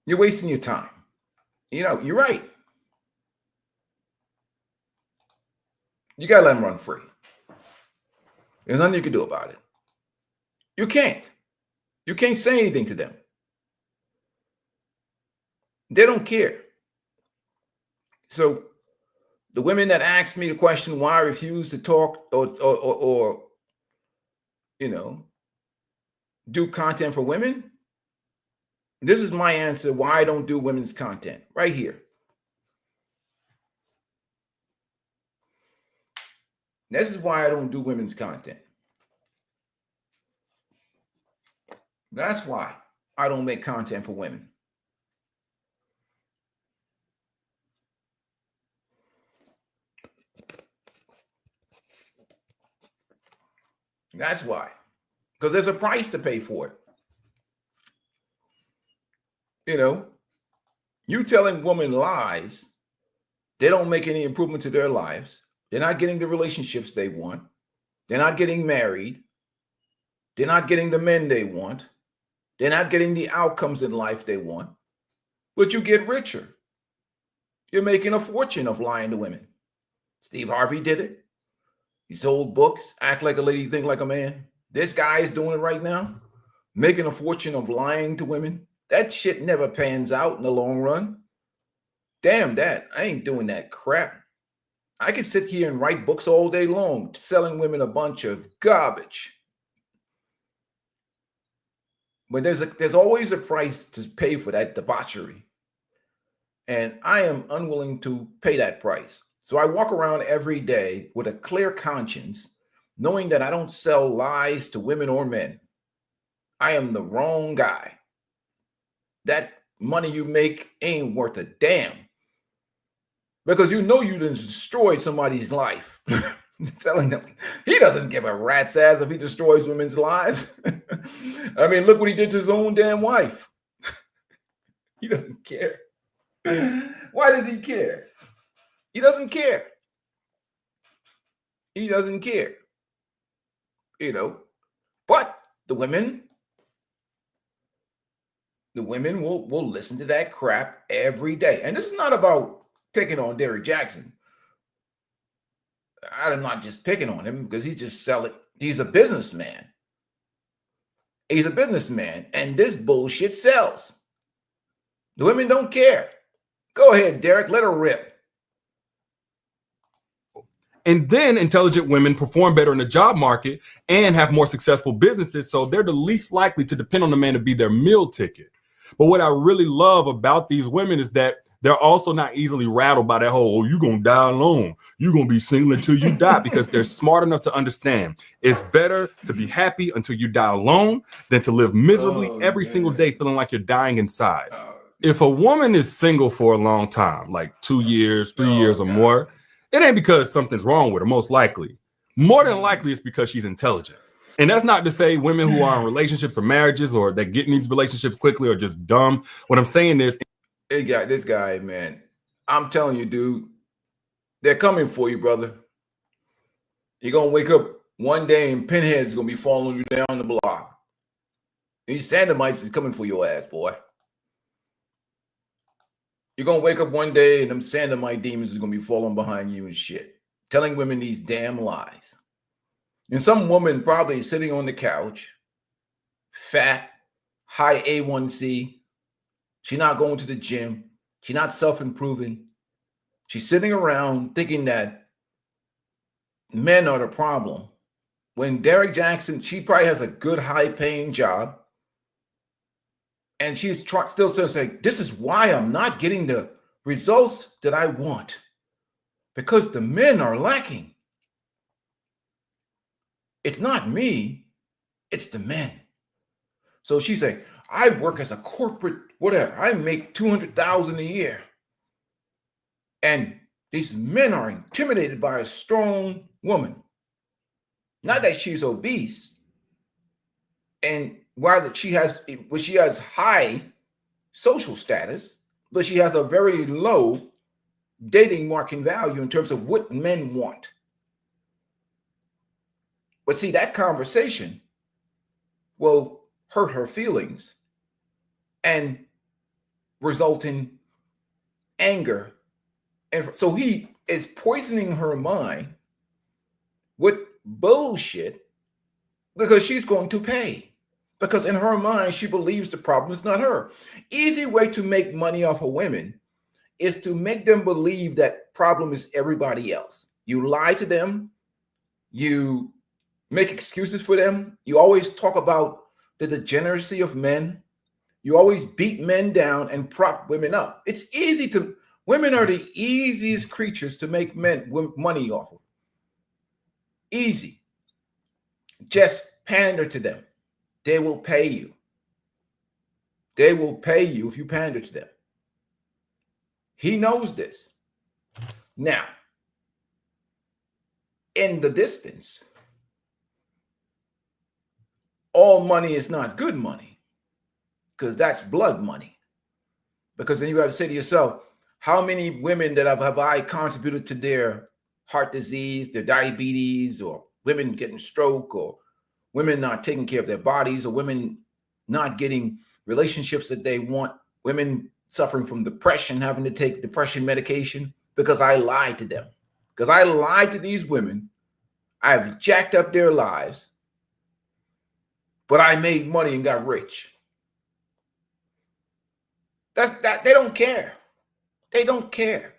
you're wasting your time. You're right. You got to let them run free. There's nothing you can do about it. You can't. You can't say anything to them. They don't care. So the women that ask me the question why I refuse to talk or do content for women, this is my answer why I don't do women's content right here. This is why I don't do women's content. That's why I don't make content for women. That's why. Because there's a price to pay for it. You telling women lies, they don't make any improvement to their lives. They're not getting the relationships they want. They're not getting married. They're not getting the men they want. They're not getting the outcomes in life they want. But you get richer. You're making a fortune of lying to women. Steve Harvey did it. He sold books, act like a lady, think like a man. This guy is doing it right now, making a fortune of lying to women. That shit never pans out in the long run. Damn that. I ain't doing that crap. I can sit here and write books all day long, selling women a bunch of garbage. But there's always a price to pay for that debauchery. And I am unwilling to pay that price. So I walk around every day with a clear conscience, knowing that I don't sell lies to women or men. I am the wrong guy. That money you make ain't worth a damn. Because you know you done destroyed somebody's life. Telling them he doesn't give a rat's ass if he destroys women's lives. I mean, look what he did to his own damn wife. He doesn't care. Why does he care? He doesn't care. He doesn't care. You know, but the women will listen to that crap every day. And this is not about picking on Derrick Jaxn. I'm not just picking on him because he's just selling. He's a businessman. He's a businessman, and this bullshit sells. The women don't care. Go ahead, Derrick, let her rip. And then intelligent women perform better in the job market and have more successful businesses, so they're the least likely to depend on the man to be their meal ticket. But what I really love about these women is that they're also not easily rattled by that whole, oh, you're going to die alone. You're going to be single until you die, because they're smart enough to understand it's better to be happy until you die alone than to live miserably every single day feeling like you're dying inside. If a woman is single for a long time, like 2 years, 3 years or more, it ain't because something's wrong with her, most likely. More than likely, it's because she's intelligent. And that's not to say women who are in relationships or marriages or that get in these relationships quickly are just dumb. What I'm saying is, hey, guy, this guy, man, I'm telling you, dude, they're coming for you, brother. You're going to wake up one day and pinheads going to be following you down the block. These Sandamites is coming for your ass, boy. You're going to wake up one day and them Sandamite demons is going to be falling behind you and shit, telling women these damn lies. And some woman probably sitting on the couch, fat, high A1C. She's not going to the gym. She's not self-improving. She's sitting around thinking that men are the problem. When Derrick Jaxn, she probably has a good high-paying job. And she's still saying, this is why I'm not getting the results that I want. Because the men are lacking. It's not me. It's the men. So she's like, I work as a corporate whatever. I make $200,000 a year. And these men are intimidated by a strong woman. Not that she's obese. And while she has high social status, but she has a very low dating market value in terms of what men want. But see, that conversation will hurt her feelings and result in anger. And so he is poisoning her mind with bullshit because she's going to pay. Because in her mind, she believes the problem is not her. Easy way to make money off of women is to make them believe that problem is everybody else. You lie to them. You make excuses for them. You always talk about the degeneracy of men. You always beat men down and prop women up. It's easy to, women are the easiest creatures to make money off of. Easy. Just pander to them. They will pay you. They will pay you if you pander to them. He knows this. Now, in the distance, all money is not good money, because that's blood money. Because then you got to say to yourself, how many women that have I contributed to their heart disease, their diabetes, or women getting stroke, or women not taking care of their bodies, or women not getting relationships that they want, women suffering from depression, having to take depression medication because I lied to them. Because I lied to these women. I've jacked up their lives, but I made money and got rich. That they don't care. They don't care.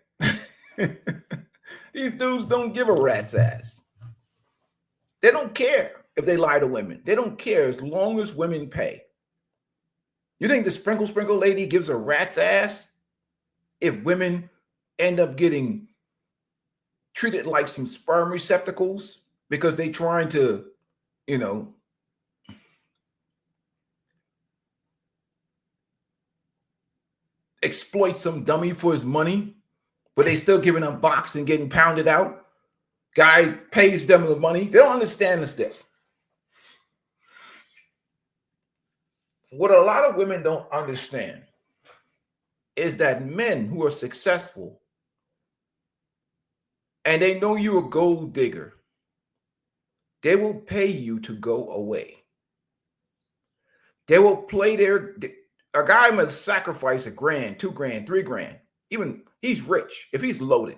These dudes don't give a rat's ass. They don't care if they lie to women. They don't care as long as women pay. You think the sprinkle lady gives a rat's ass if women end up getting treated like some sperm receptacles because they trying to, exploit some dummy for his money, but they still giving them box and getting pounded out? Guy pays them the money. They don't understand this. What a lot of women don't understand is that men who are successful and they know you're a gold digger, they will pay you to go away. They will play a guy must sacrifice $1,000, $2,000, $3,000. Even he's rich if he's loaded.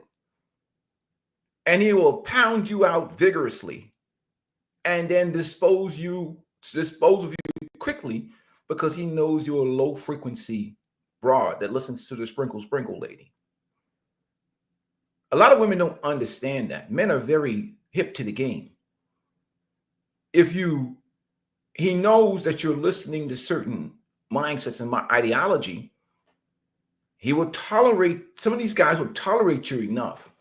And he will pound you out vigorously and then dispose of you quickly because he knows you're a low frequency broad that listens to the sprinkle lady. A lot of women don't understand that. Men are very hip to the game. He knows that you're listening to certain mindsets and ideology, he will tolerate, some of these guys will tolerate you enough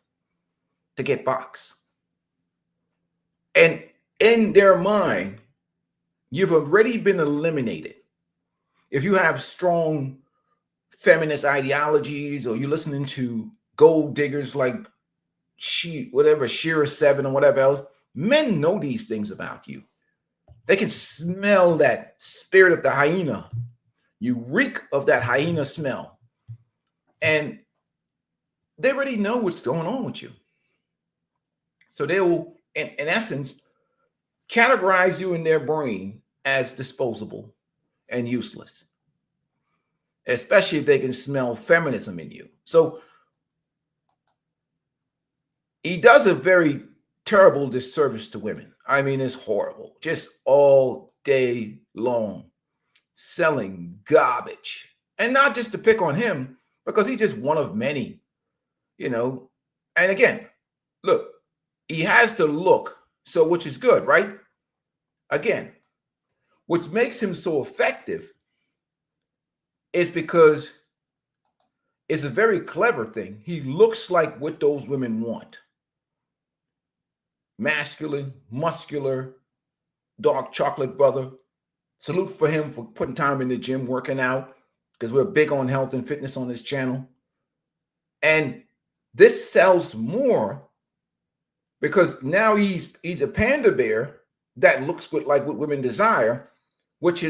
to get box. And in their mind, you've already been eliminated. If you have strong feminist ideologies or you're listening to gold diggers like Shira 7 or whatever else, men know these things about you. They can smell that spirit of the hyena. You reek of that hyena smell. And they already know what's going on with you. So they will, in essence, categorize you in their brain as disposable and useless, especially if they can smell feminism in you. So he does a very terrible disservice to women. I mean, it's horrible. Just all day long selling garbage. And not just to pick on him, because he's just one of many, And again, look, he has to look, so which is good, right? Again, what makes him so effective is because it's a very clever thing. He looks like what those women want. Masculine, muscular, dark chocolate brother. Salute for him for putting time in the gym, working out, because we're big on health and fitness on this channel. And this sells more because now he's a panda bear that looks like what women desire, which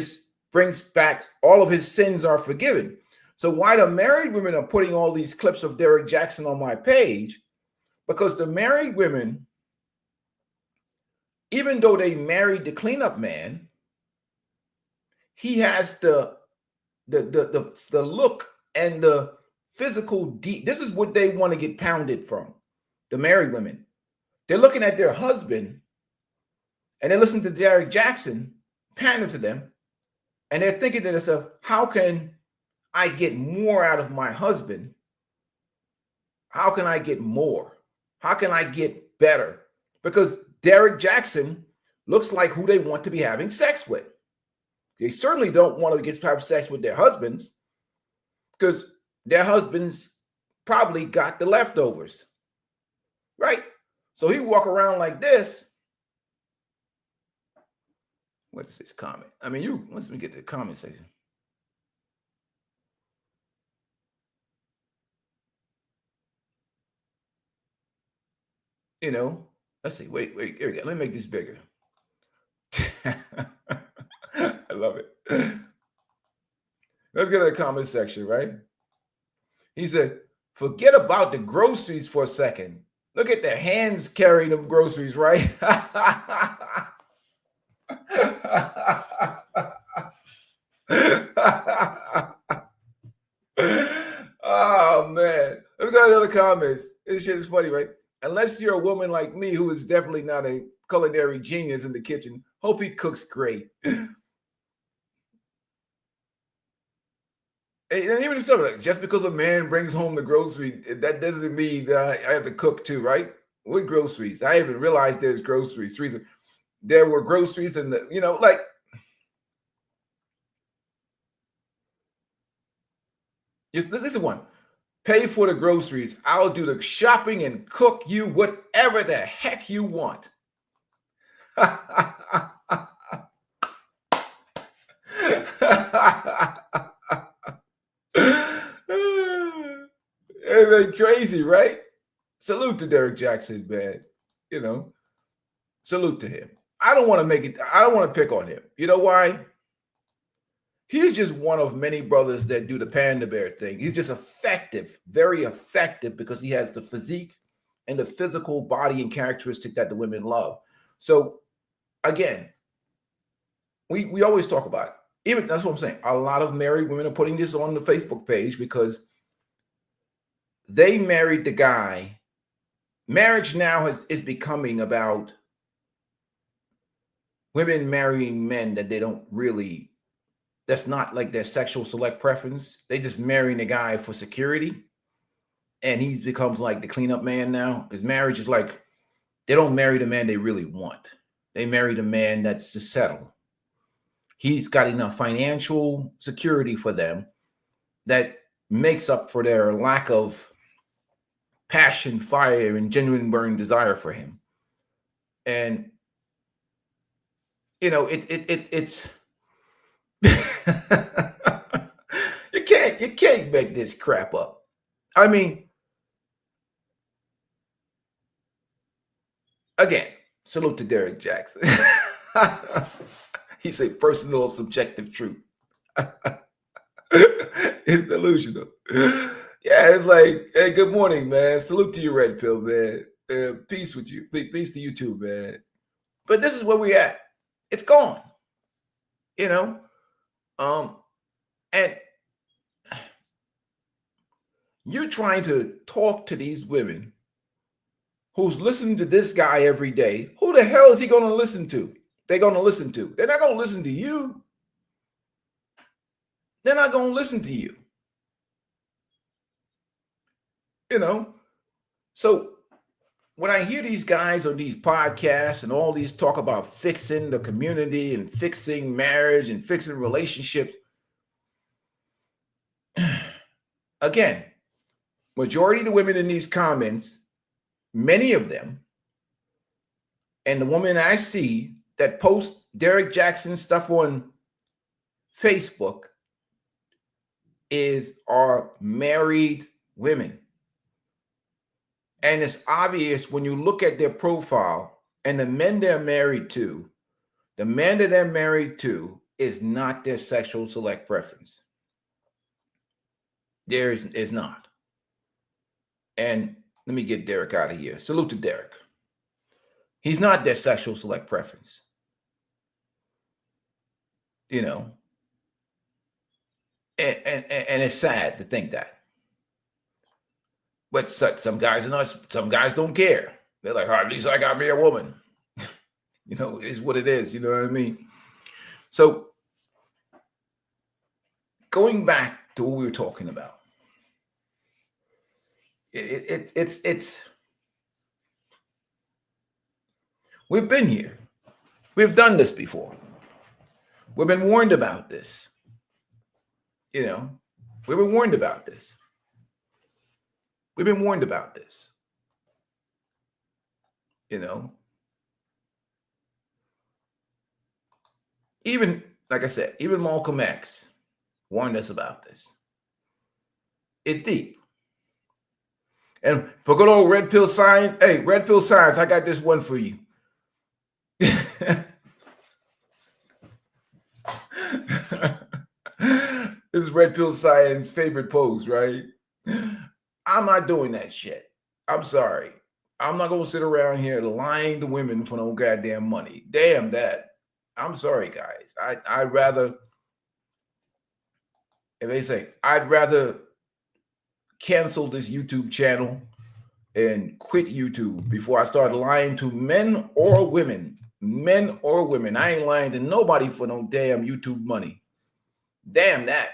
brings back all of his sins are forgiven. So why the married women are putting all these clips of Derek Jackson on my page? Because the married women, even though they married the cleanup man, he has the look and the physical this is what they want to get pounded from. The married women, they're looking at their husband and they're listening to Derek Jackson pander to them, and they're thinking to themselves, how can I get more out of my husband? How can I get more? How can I get better? Because Derek Jackson looks like who they want to be having sex with. They certainly don't want to have sex with their husbands because their husbands probably got the leftovers, right? So he walk around like this. What is this comment? I mean, let's get to the comment section. Let's see. Wait. Here we go. Let me make this bigger. I love it. Let's get to the comment section, right? He said, forget about the groceries for a second. Look at their hands carrying them groceries, right? Oh man. Let's go to other comments. This shit is funny, right? Unless you're a woman like me who is definitely not a culinary genius in the kitchen, hope he cooks great. And even if something, just because a man brings home the grocery, that doesn't mean that I have to cook too, right? What groceries? I even realized there's groceries. There were groceries in the, like, this is one. Pay for the groceries. I'll do the shopping and cook you whatever the heck you want. It's crazy, right? Salute to Derek Jackson, man. Salute to him. I don't want to pick on him. You know why? He's just one of many brothers that do the panda bear thing. He's just effective, very effective, because he has the physique and the physical body and characteristic that the women love. So again, we always talk about it. Even that's what I'm saying. A lot of married women are putting this on the Facebook page because they married the guy. Marriage now is becoming about women marrying men that they don't really, that's not like their sexual select preference. They just marrying a guy for security. And he becomes like the cleanup man now. Because marriage is like, they don't marry the man they really want. They marry the man that's to settle. He's got enough financial security for them that makes up for their lack of passion, fire, and genuine burning desire for him. And it's you can't make this crap up. I mean, again, salute to Derek Jackson. He's a personal subjective truth. It's delusional. Yeah, it's like, hey, good morning, man. Salute to you, Red Pill, man. Peace with you. Peace to you too, man. But this is where we're at. It's gone. And you're trying to talk to these women who's listening to this guy every day. Who the hell is he going to listen to? They're going to listen to. They're not going to listen to you. They're not going to listen to you. So when I hear these guys on these podcasts and all these talk about fixing the community and fixing marriage and fixing relationships, again, majority of the women in these comments, many of them, and the woman I see that post Derek Jackson stuff on Facebook are married women. And it's obvious when you look at their profile and the men they're married to, the man that they're married to is not their sexual select preference. There is not. And let me get Derek out of here. Salute to Derek. He's not their sexual select preference. And it's sad to think that. But some guys are not. Some guys don't care. They're like, at least I got me a woman. It's what it is. You know what I mean? So going back to what we were talking about, it's we've been here. We've done this before. We've been warned about this. We've been warned about this. We've been warned about this. Even, like I said, even Malcolm X warned us about this. It's deep. And for good old Red Pill Science, hey, Red Pill Science, I got this one for you. This is Red Pill Science's favorite pose, right? I'm not doing that shit. I'm sorry. I'm not gonna sit around here lying to women for no goddamn money. Damn that. I'm sorry, guys. I'd rather, if they say, I'd rather cancel this YouTube channel and quit YouTube before I start lying to men or women. Men or women. I ain't lying to nobody for no damn YouTube money. Damn that.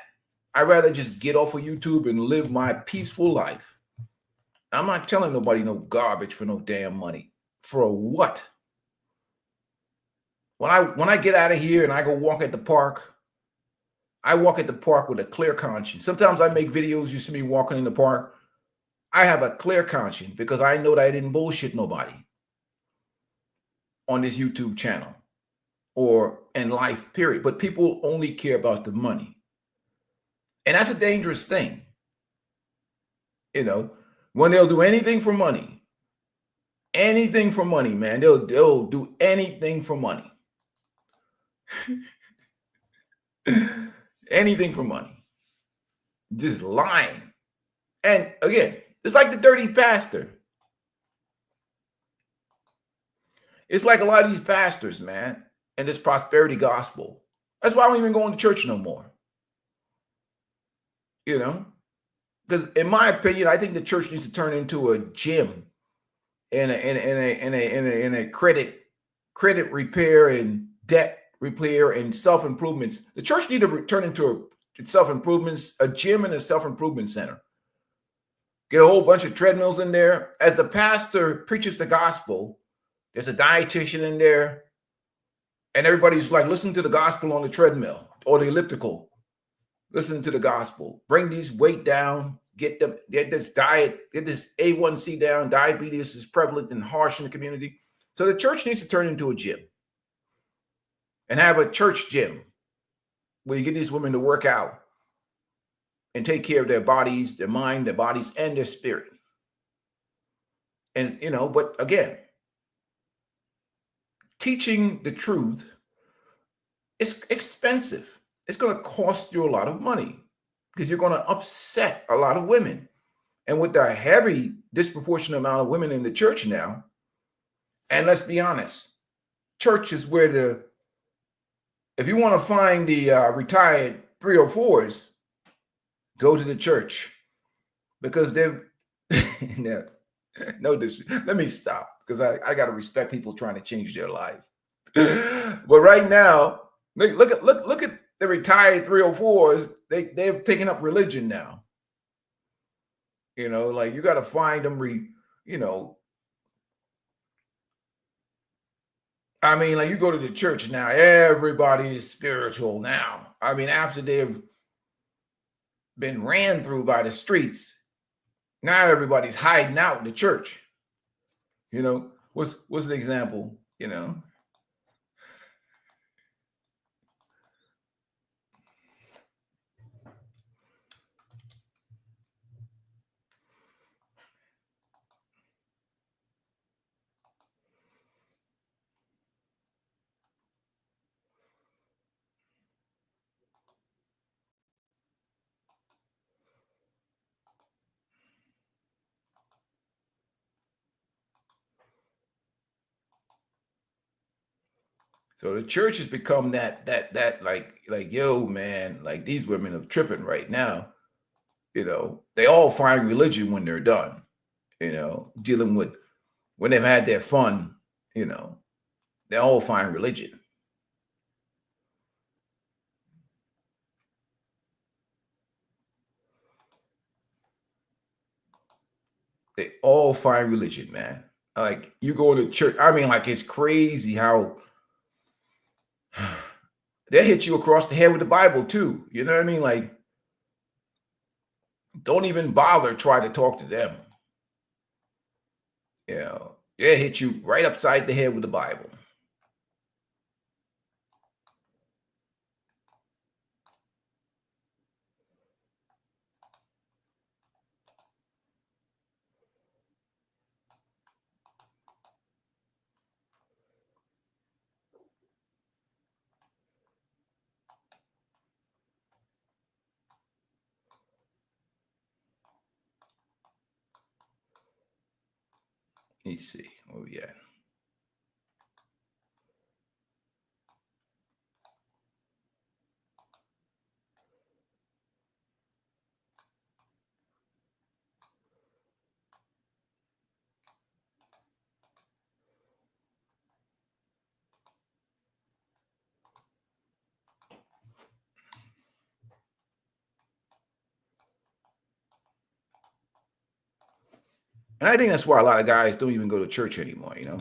I'd rather just get off of YouTube and live my peaceful life. I'm not telling nobody no garbage for no damn money. For what? When I get out of here and I go walk at the park, I walk at the park with a clear conscience. Sometimes I make videos, you see me walking in the park. I have a clear conscience because I know that I didn't bullshit nobody on this YouTube channel or in life, period. But people only care about the money. And that's a dangerous thing. You know, when they'll do anything for money, man, they'll do anything for money. Anything for money. Just lying. And again, it's like the dirty pastor. It's like a lot of these pastors, man, and this prosperity gospel. That's why I don't even go into church no more. You know, because in my opinion, I think the church needs to turn into a gym and a credit repair and debt repair and self-improvements. The church need to turn into a self-improvements, a gym and a self-improvement center. Get a whole bunch of treadmills in there. As the pastor preaches the gospel, there's a dietitian in there, and everybody's like, listen to the gospel on the treadmill or the elliptical. Listen to the gospel. Bring these weight down. Get this diet, get this A1C down. Diabetes is prevalent and harsh in the community. So the church needs to turn into a gym and have a church gym where you get these women to work out and take care of their bodies, their mind, their bodies, and their spirit. And, you know, but again, teaching the truth is expensive. It's going to cost you a lot of money because you're going to upset a lot of women. And with the heavy disproportionate amount of women in the church now, and let's be honest, church is where if you want to find the retired 304s, go to the church because they've, no disrespect. Let me stop because I got to respect people trying to change their life. But right now, look at the retired 304s. They've taken up religion now. You know, like you got to find them. I mean, like you go to the church now, everybody is spiritual now. I mean, after they've been ran through by the streets, now everybody's hiding out in the church. You know, what's an example? You know. So the church has become that like yo man, like these women are tripping right now. You know, they all find religion when they're done. You know, dealing with when they've had their fun. You know, they all find religion. They all find religion, man. Like you go to church. I mean, like it's crazy how they hit you across the head with the Bible too. You know what I mean? Like, don't even bother try to talk to them. You know, they hit you right upside the head with the Bible. Let me see. Where we at? And I think that's why a lot of guys don't even go to church anymore, you know?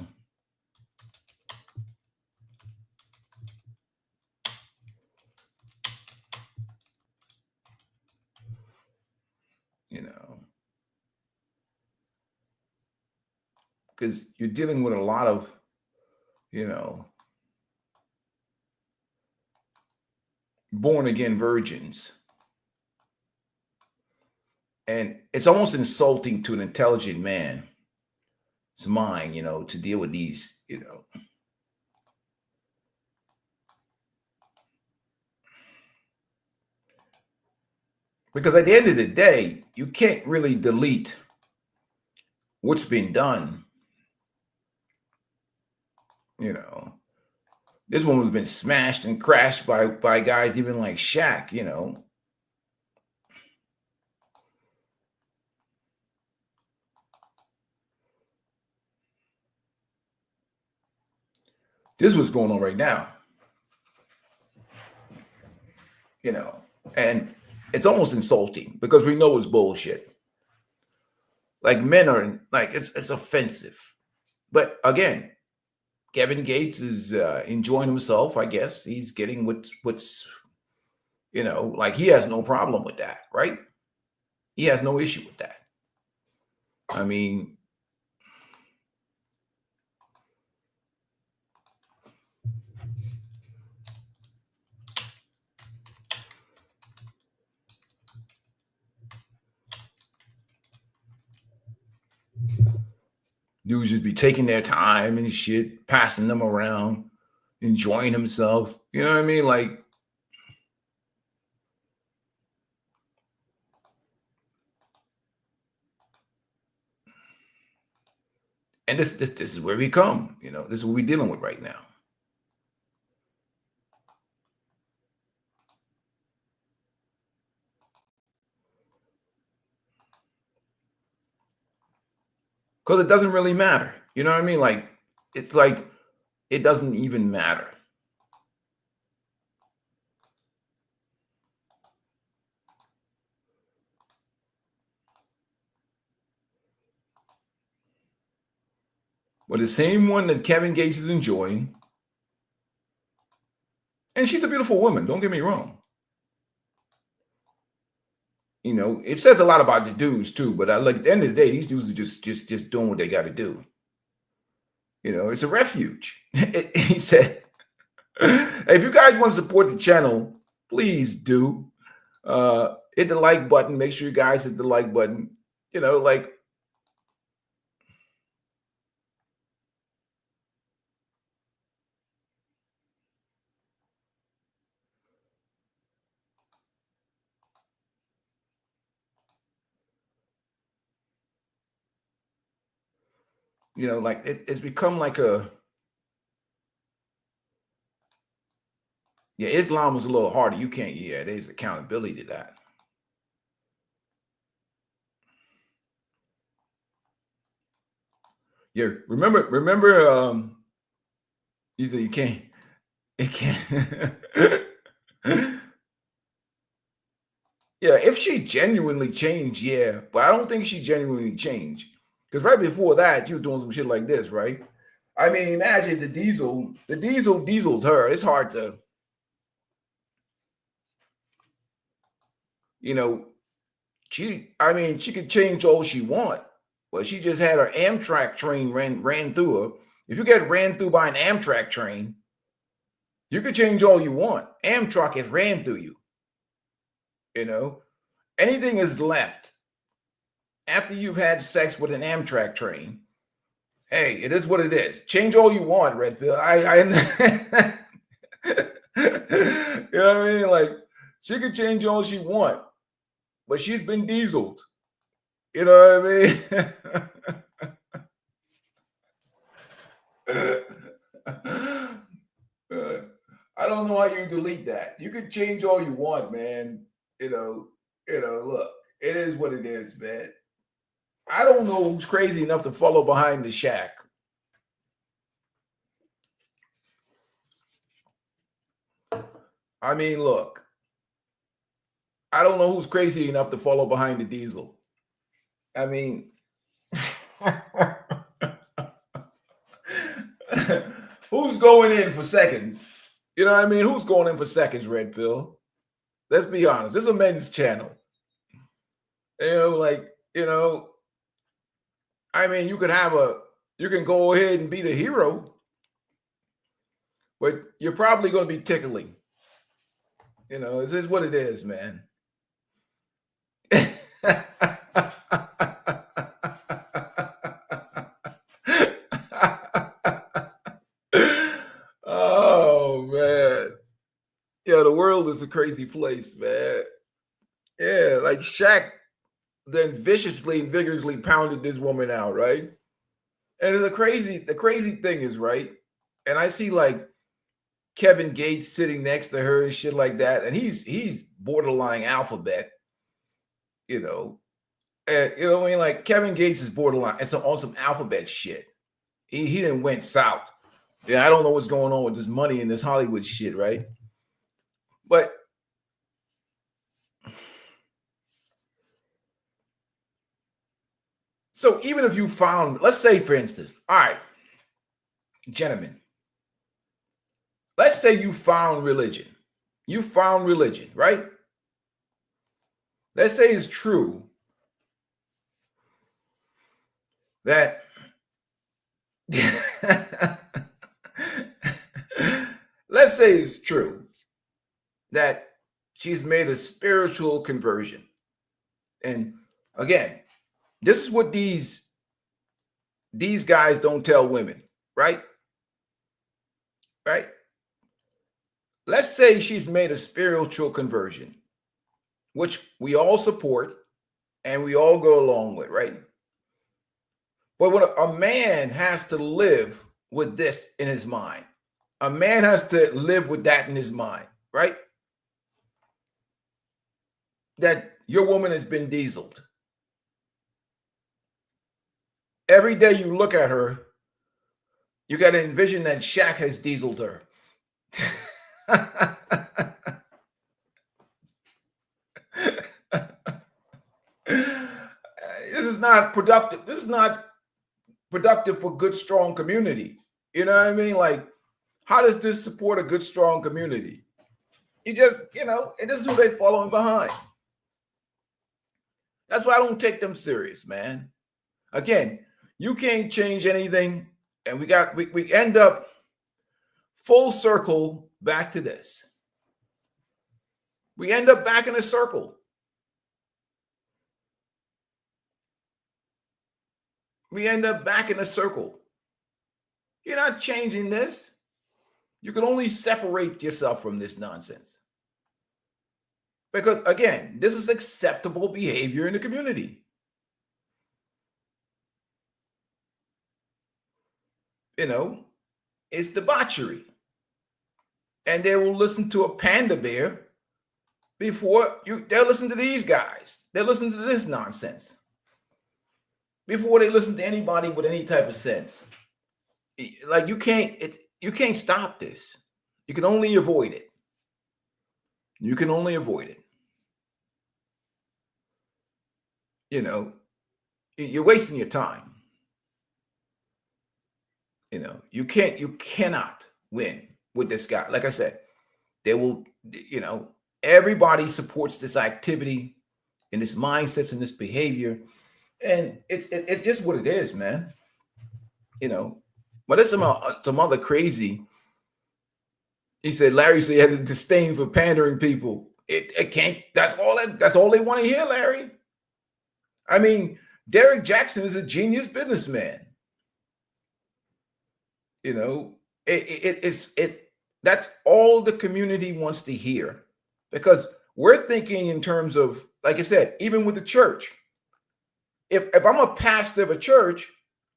You know, because you're dealing with a lot of, you know, born again virgins. And it's almost insulting to an intelligent man's mind, you know, to deal with these, you know. Because at the end of the day, you can't really delete what's been done. You know, this one has been smashed and crashed by guys even like Shaq, you know. This is what's going on right now. You know, and it's almost insulting because we know it's bullshit. Like men are like it's offensive. But again, Kevin Gates is enjoying himself, I guess. He's getting what's you know, like he has no problem with that, right? He has no issue with that. I mean, dudes just be taking their time and shit, passing them around, enjoying himself. You know what I mean? Like, and this is where we come. You know, this is what we're dealing with right now. Because it doesn't really matter. You know what I mean? Like, it's like it doesn't even matter. But the same one that Kevin Gates is enjoying, and she's a beautiful woman, don't get me wrong. You know, it says a lot about the dudes too, but I like at the end of the day, these dudes are just doing what they got to do. You know, it's a refuge. He said, if you guys want to support the channel, please do. Hit the like button. Make sure you guys hit the like button. You know, like, you know, like it's become like a, yeah, Islam was a little harder. You can't, yeah, there's accountability to that. Yeah, remember, either you can't, it can't. Yeah, if she genuinely changed, yeah, but I don't think she genuinely changed because right before that, she was doing some shit like this, right? I mean, imagine the diesel's her. It's hard to, you know, I mean, she could change all she want, but she just had her Amtrak train ran through her. If you get ran through by an Amtrak train, you could change all you want. Amtrak has ran through you. You know, anything is left after you've had sex with an Amtrak train. Hey, it is what it is. Change all you want, Red Pill. I you know what I mean? Like, she could change all she want, but she's been dieseled. You know what I mean? I don't know how you delete that. You can change all you want, man. Look, it is what it is, man. I don't know who's crazy enough to follow behind the Shaq. I mean, look, I don't know who's crazy enough to follow behind the Diesel. I mean, who's going in for seconds? You know what I mean? Who's going in for seconds, Red Pill? Let's be honest. This is a men's channel. I mean, you can go ahead and be the hero, but you're probably going to be tickling. This is what it is, man. Oh, man. Yeah, the world is a crazy place, man. Yeah, like Shaq then viciously and vigorously pounded this woman out, right? And the crazy thing is, right? And I see like Kevin Gates sitting next to her and shit like that, and he's borderline alphabet, And what I mean? Like Kevin Gates is borderline. It's on some alphabet shit. He didn't went south. Yeah, I don't know what's going on with this money and this Hollywood shit, right? But so even if you found, let's say, for instance, all right, gentlemen, let's say you found religion. You found religion, right? Let's say it's true that let's say it's true that she's made a spiritual conversion. And again, this is what these guys don't tell women, right? Right? Let's say she's made a spiritual conversion, which we all support and we all go along with, right? But when a man has to live with this in his mind, a man has to live with that in his mind, right? That your woman has been dieseled. Every day you look at her, you got to envision that Shaq has dieseled her. This is not productive. This is not productive for good, strong community. You know what I mean? Like, how does this support a good, strong community? You just, and this is who they following behind. That's why I don't take them serious, man. Again, you can't change anything. And we end up full circle back to this. We end up back in a circle. We end up back in a circle. You're not changing this. You can only separate yourself from this nonsense. Because again, this is acceptable behavior in the community. It's debauchery. And they will listen to a panda bear before they'll listen to these guys. They'll listen to this nonsense before they listen to anybody with any type of sense. Like you can't stop this. You can only avoid it. You can only avoid it. You're wasting your time. You cannot win with this guy. Like I said, they will, everybody supports this activity and this mindsets and this behavior. And it's just what it is, man. But there's some other crazy. He said, Larry said he had a disdain for pandering people. It can't, that's all they want to hear, Larry. I mean, Derek Jackson is a genius businessman. That's all the community wants to hear, because we're thinking in terms of, like I said, even with the church. If I'm a pastor of a church,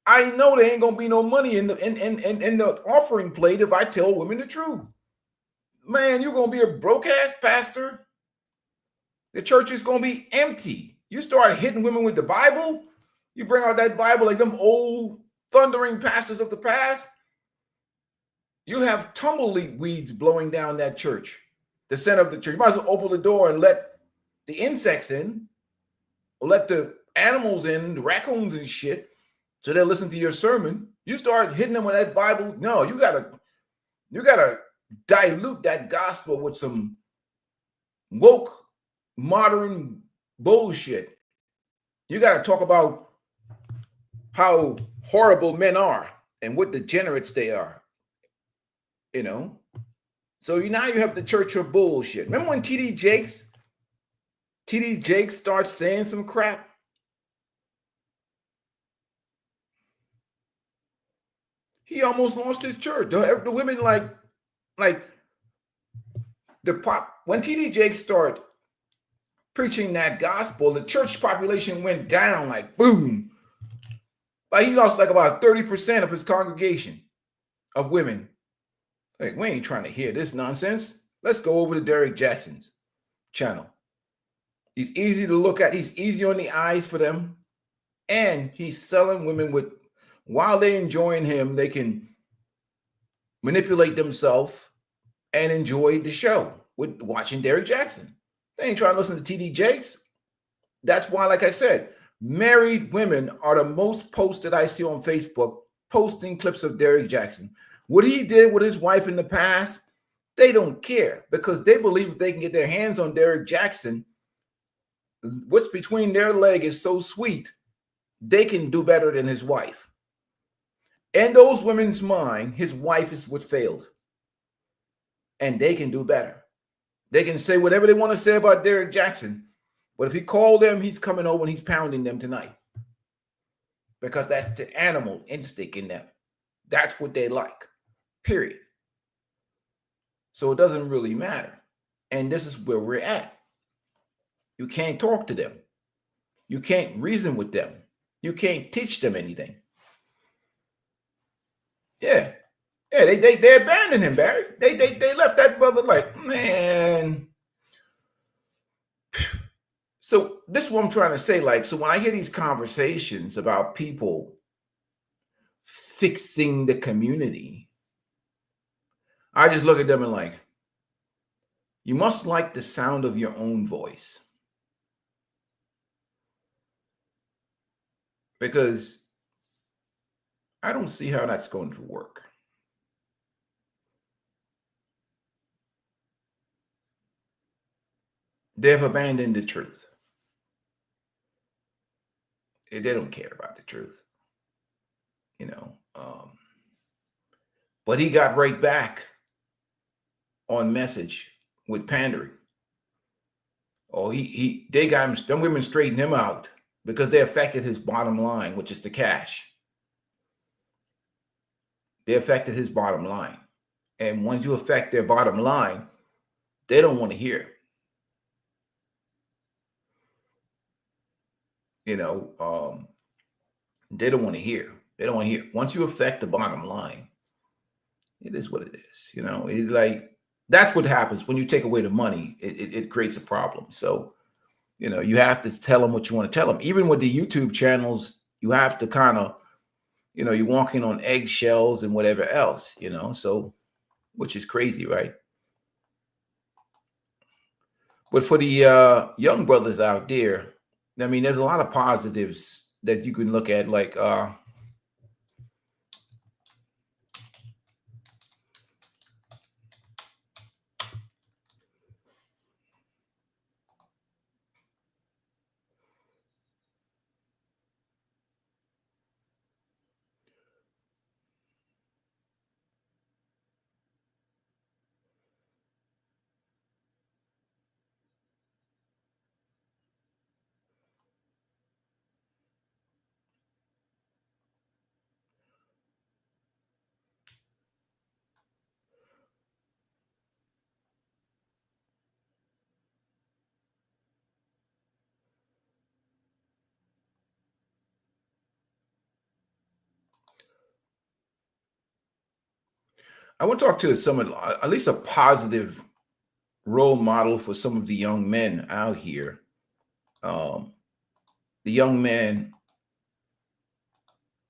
I know there ain't gonna be no money in the offering plate if I tell women the truth. Man, you're gonna be a broke ass pastor. The church is gonna be empty. You start hitting women with the Bible, you bring out that Bible like them old thundering pastors of the past. You have tumbleweeds blowing down that church, the center of the church. You might as well open the door and let the insects in, or let the animals in, the raccoons and shit, so they'll listen to your sermon. You start hitting them with that Bible. No, you gotta dilute that gospel with some woke modern bullshit. You gotta talk about how horrible men are and what degenerates they are. You know, so now you have the church of bullshit. Remember when TD Jakes starts saying some crap? He almost lost his church. The women like the pop when TD Jakes started preaching that gospel, the church population went down like boom. Like he lost like about 30% of his congregation of women. Like, we ain't trying to hear this nonsense. Let's go over to Derek Jackson's channel. He's easy to look at. He's easy on the eyes for them. And he's selling women with, while they're enjoying him, they can manipulate themselves and enjoy the show with watching Derek Jackson. They ain't trying to listen to TD Jakes. That's why, like I said, married women are the most posted I see on Facebook, posting clips of Derek Jackson. What he did with his wife in the past, they don't care because they believe if they can get their hands on Derek Jackson, what's between their leg is so sweet, they can do better than his wife. In those women's mind, his wife is what failed. And they can do better. They can say whatever they want to say about Derek Jackson, but if he called them, he's coming over and he's pounding them tonight. Because that's the animal instinct in them. That's what they like. Period. So it doesn't really matter. And this is where we're at. You can't talk to them. You can't reason with them. You can't teach them anything. Yeah. Yeah, they abandoned him, Barry. They left that brother like, man. So this is what I'm trying to say. Like, so when I hear these conversations about people fixing the community, I just look at them and like, you must like the sound of your own voice. Because I don't see how that's going to work. They've abandoned the truth. They don't care about the truth. You know, but he got right back on message with pandering. Oh, they got him, them women straightened him out because they affected his bottom line, which is the cash. They affected his bottom line. And once you affect their bottom line, they don't want to hear. You know, they don't want to hear. They don't want to hear. Once you affect the bottom line, it is what it is. You know, it's like that's what happens when you take away the money. It creates a problem. So, you know, you have to tell them what you want to tell them. Even with the YouTube channels, you have to kind of, you know, you're walking on eggshells and whatever else, you know, so which is crazy, right? But for the young brothers out there, I mean, there's a lot of positives that you can look at, like I want to talk to someone, at least a positive role model for some of the young men out here. The young man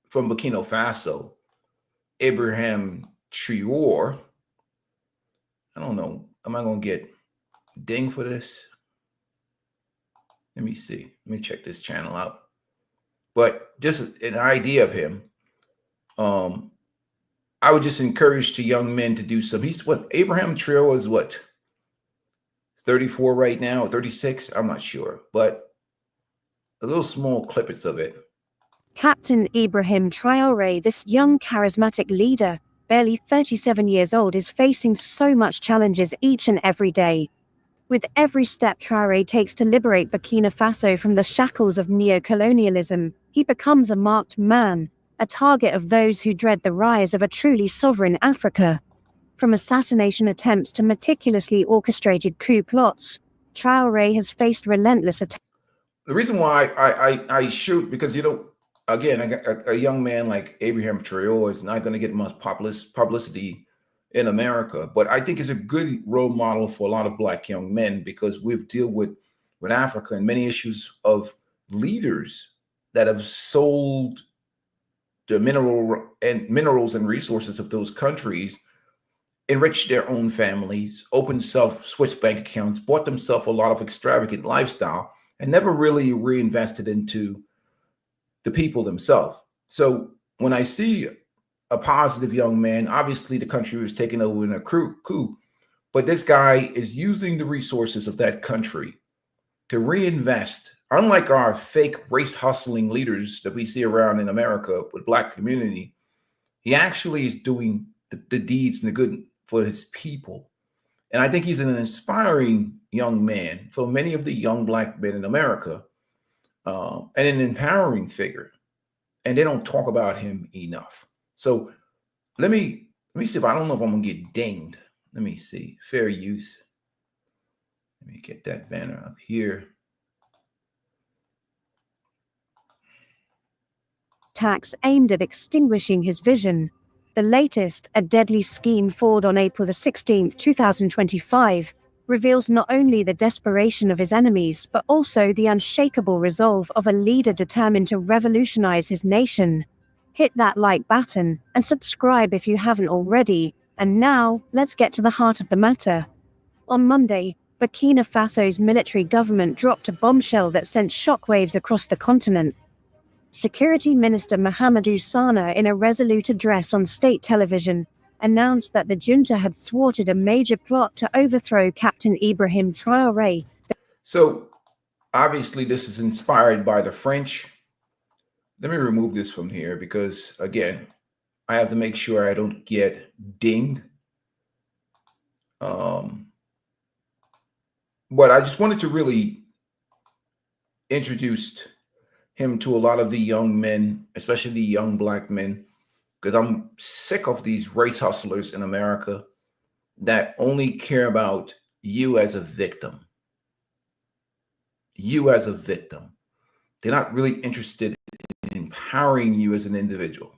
from Burkina Faso, Ibrahim Traore. I don't know. Am I going to get dinged for this? Let me see. Let me check this channel out. But just an idea of him. I would just encourage the young men to do some. He's what? Abraham Traore is what? 34 right now, 36? I'm not sure. But a little small clippets of it. Captain Ibrahim Traore, this young charismatic leader, barely 37 years old, is facing so much challenges each and every day. With every step Traore takes to liberate Burkina Faso from the shackles of neo-colonialism, he becomes a marked man, a target of those who dread the rise of a truly sovereign Africa. From assassination attempts to meticulously orchestrated coup plots, Traore has faced relentless attacks. The reason why I shoot, because, you know, again, a young man like Abraham Traore is not going to get much publicity in America, but I think is a good role model for a lot of Black young men, because we've dealt with Africa and many issues of leaders that have sold the minerals and resources of those countries, enriched their own families, opened Swiss bank accounts, bought themselves a lot of extravagant lifestyle, and never really reinvested into the people themselves. So when I see a positive young man, obviously the country was taken over in a coup, but this guy is using the resources of that country to reinvest. Unlike our fake race hustling leaders that we see around in America with Black community, he actually is doing the deeds and the good for his people. And I think he's an inspiring young man for many of the young Black men in America, and an empowering figure. And they don't talk about him enough. So let me see if I don't know if I'm gonna get dinged. Let me see. Fair use. Let me get that banner up here. Attacks aimed at extinguishing his vision. The latest, a deadly scheme forward on April the 16th, 2025, reveals not only the desperation of his enemies, but also the unshakable resolve of a leader determined to revolutionize his nation. Hit that like button and subscribe if you haven't already. And now, let's get to the heart of the matter. On Monday, Burkina Faso's military government dropped a bombshell that sent shockwaves across the continent. Security Minister Mahamadou Sana, in a resolute address on state television, announced that the junta had thwarted a major plot to overthrow Captain Ibrahim Traore. So obviously this is inspired by the French. Let me remove this from here because, again, I have to make sure I don't get dinged. But I just wanted to really introduce him to a lot of the young men, especially the young Black men, because I'm sick of these race hustlers in America that only care about you as a victim. You as a victim. They're not really interested in empowering you as an individual.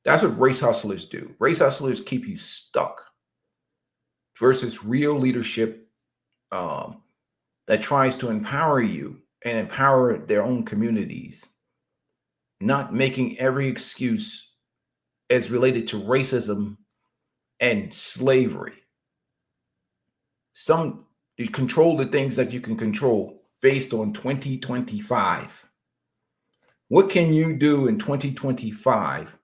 That's what race hustlers do. Race hustlers keep you stuck versus real leadership that tries to empower you and empower their own communities, not making every excuse as related to racism and slavery. You control the things that you can control based on 2025. What can you do in 2025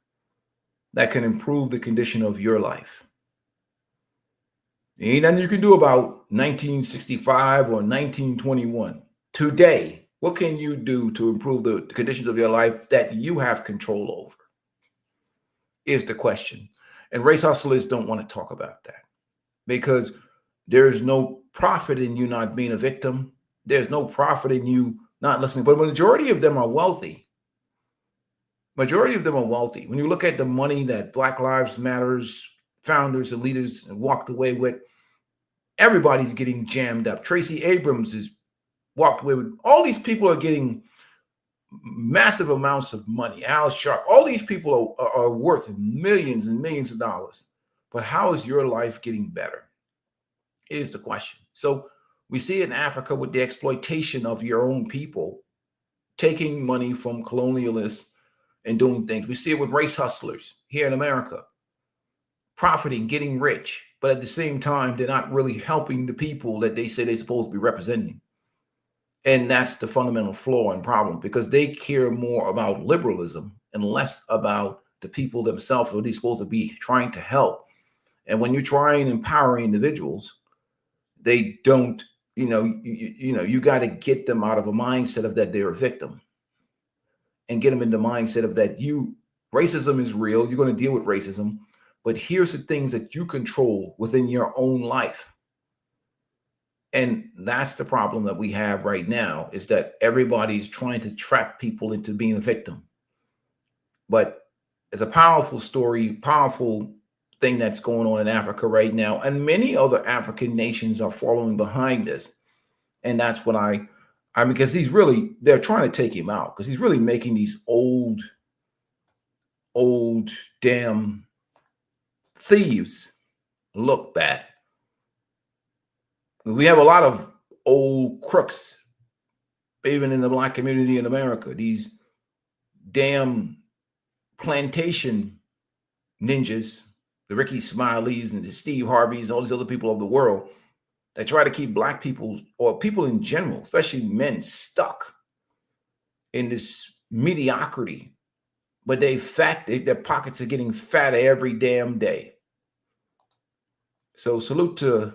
that can improve the condition of your life? There ain't nothing you can do about 1965 or 1921. Today, what can you do to improve the conditions of your life that you have control over? Is the question. And race hustlers don't want to talk about that because there's no profit in you not being a victim. There's no profit in you not listening. But the majority of them are wealthy. Majority of them are wealthy. When you look at the money that Black Lives Matters founders and leaders walked away with, everybody's getting jammed up. Tracy Abrams is walked away with. All these people are getting massive amounts of money. Al Sharp, all these people are worth millions and millions of dollars. but how is your life getting better? Is the question. So we see in Africa with the exploitation of your own people, taking money from colonialists and doing things. We see it with race hustlers here in America, profiting, getting rich, but at the same time, they're not really helping the people that they say they're supposed to be representing. And that's the fundamental flaw and problem, because they care more about liberalism and less about the people themselves who they're supposed to be trying to help. And when you try and empower individuals, they don't, you got to get them out of a mindset of that they're a victim and get them in the mindset of that racism is real. You're going to deal with racism, but here's the things that you control within your own life. And that's the problem that we have right now, is that everybody's trying to trap people into being a victim. But it's a powerful story, powerful thing that's going on in Africa right now. And many other African nations are following behind this. And that's what because they're trying to take him out, because he's really making these old damn thieves look bad. We have a lot of old crooks, even in the Black community in America. These damn plantation ninjas, the Ricky Smileys and the Steve Harveys, and all these other people of the world that try to keep Black people, or people in general, especially men, stuck in this mediocrity. But their pockets are getting fatter every damn day. So salute to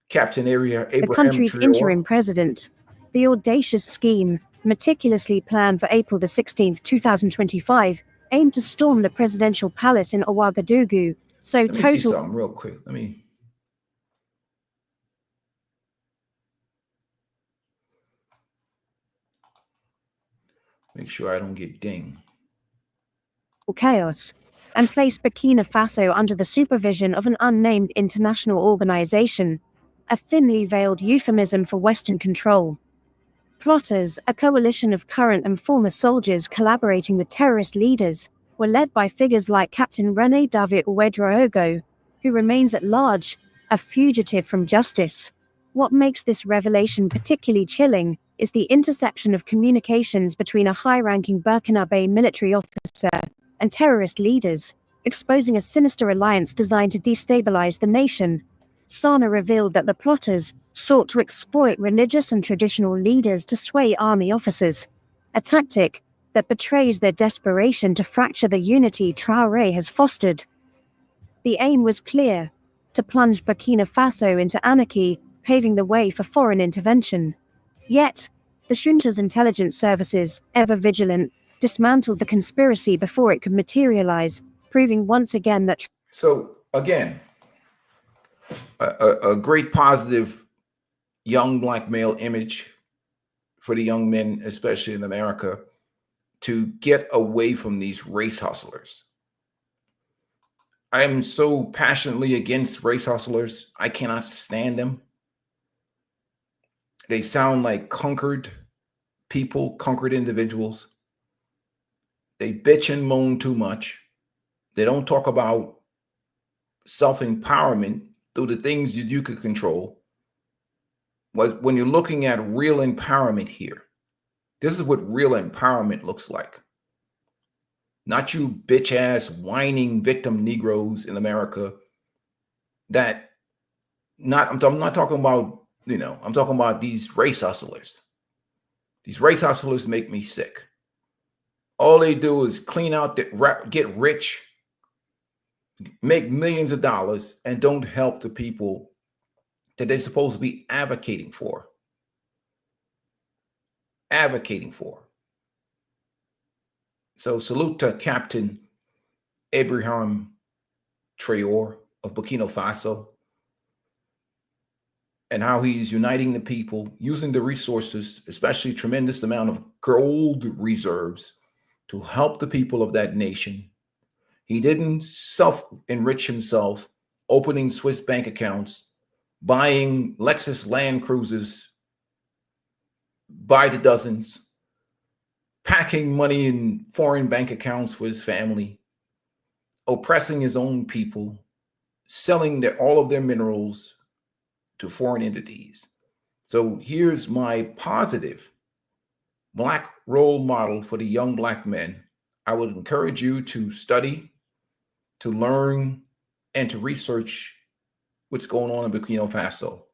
Captain Abraham The country's Traore. interim president. The audacious scheme, meticulously planned for April the 16th, 2025, aimed to storm the presidential palace in Ouagadougou. So Let me see something real quick. Let me. Make sure I don't get dinged. Chaos, and placed Burkina Faso under the supervision of an unnamed international organization, a thinly veiled euphemism for Western control. Plotters, a coalition of current and former soldiers collaborating with terrorist leaders, were led by figures like Captain René David Ouedraogo, who remains at large, a fugitive from justice. What makes this revelation particularly chilling is the interception of communications between a high-ranking Burkinabe military officer and terrorist leaders, exposing a sinister alliance designed to destabilize the nation. Sana revealed that the plotters sought to exploit religious and traditional leaders to sway army officers, a tactic that betrays their desperation to fracture the unity Traoré has fostered. The aim was clear: to plunge Burkina Faso into anarchy, paving the way for foreign intervention. Yet, the junta's intelligence services, ever vigilant, dismantled the conspiracy before it could materialize, proving once again that... So, again, a great positive young Black male image for the young men, especially in America, to get away from these race hustlers. I am so passionately against race hustlers. I cannot stand them. They sound like conquered people, conquered individuals. They bitch and moan too much. They don't talk about self-empowerment through the things you could control. When you're looking at real empowerment here, this is what real empowerment looks like. Not you bitch-ass, whining victim Negroes in America I'm not talking about, I'm talking about these race hustlers. These race hustlers make me sick. All they do is clean out, get rich, make millions of dollars, and don't help the people that they're supposed to be advocating for. So salute to Captain Abraham Traore of Burkina Faso, and how he's uniting the people, using the resources, especially tremendous amount of gold reserves, to help the people of that nation. He didn't self-enrich himself, opening Swiss bank accounts, buying Lexus Land Cruisers by the dozens, packing money in foreign bank accounts for his family, oppressing his own people, selling all of their minerals to foreign entities. So here's my positive Black role model for the young Black men. I would encourage you to study, to learn, and to research what's going on in Burkina Faso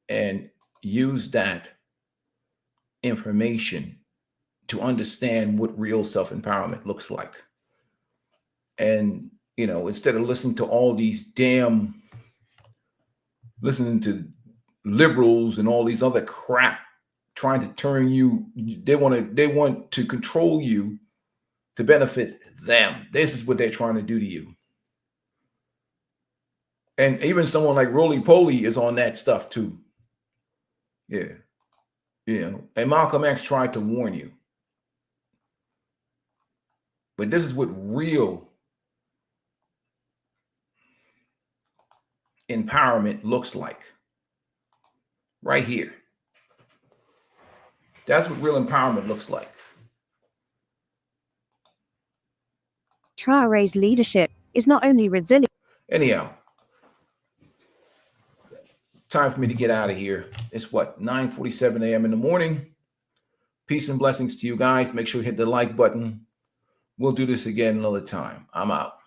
and use that information to understand what real self-empowerment looks like. And, you know, instead of listening to all these listening to liberals and all these other crap trying to turn you, they want to control you to benefit them. This is what they're trying to do to you. And even someone like Roly Poly is on that stuff too. Yeah. You know, and Malcolm X tried to warn you. But this is what real empowerment looks like. Right here. That's what real empowerment looks like. Traore's leadership is not only resilient. Anyhow, time for me to get out of here. It's what, 9:47 a.m. in the morning. Peace and blessings to you guys. Make sure you hit the like button. We'll do this again another time. I'm out.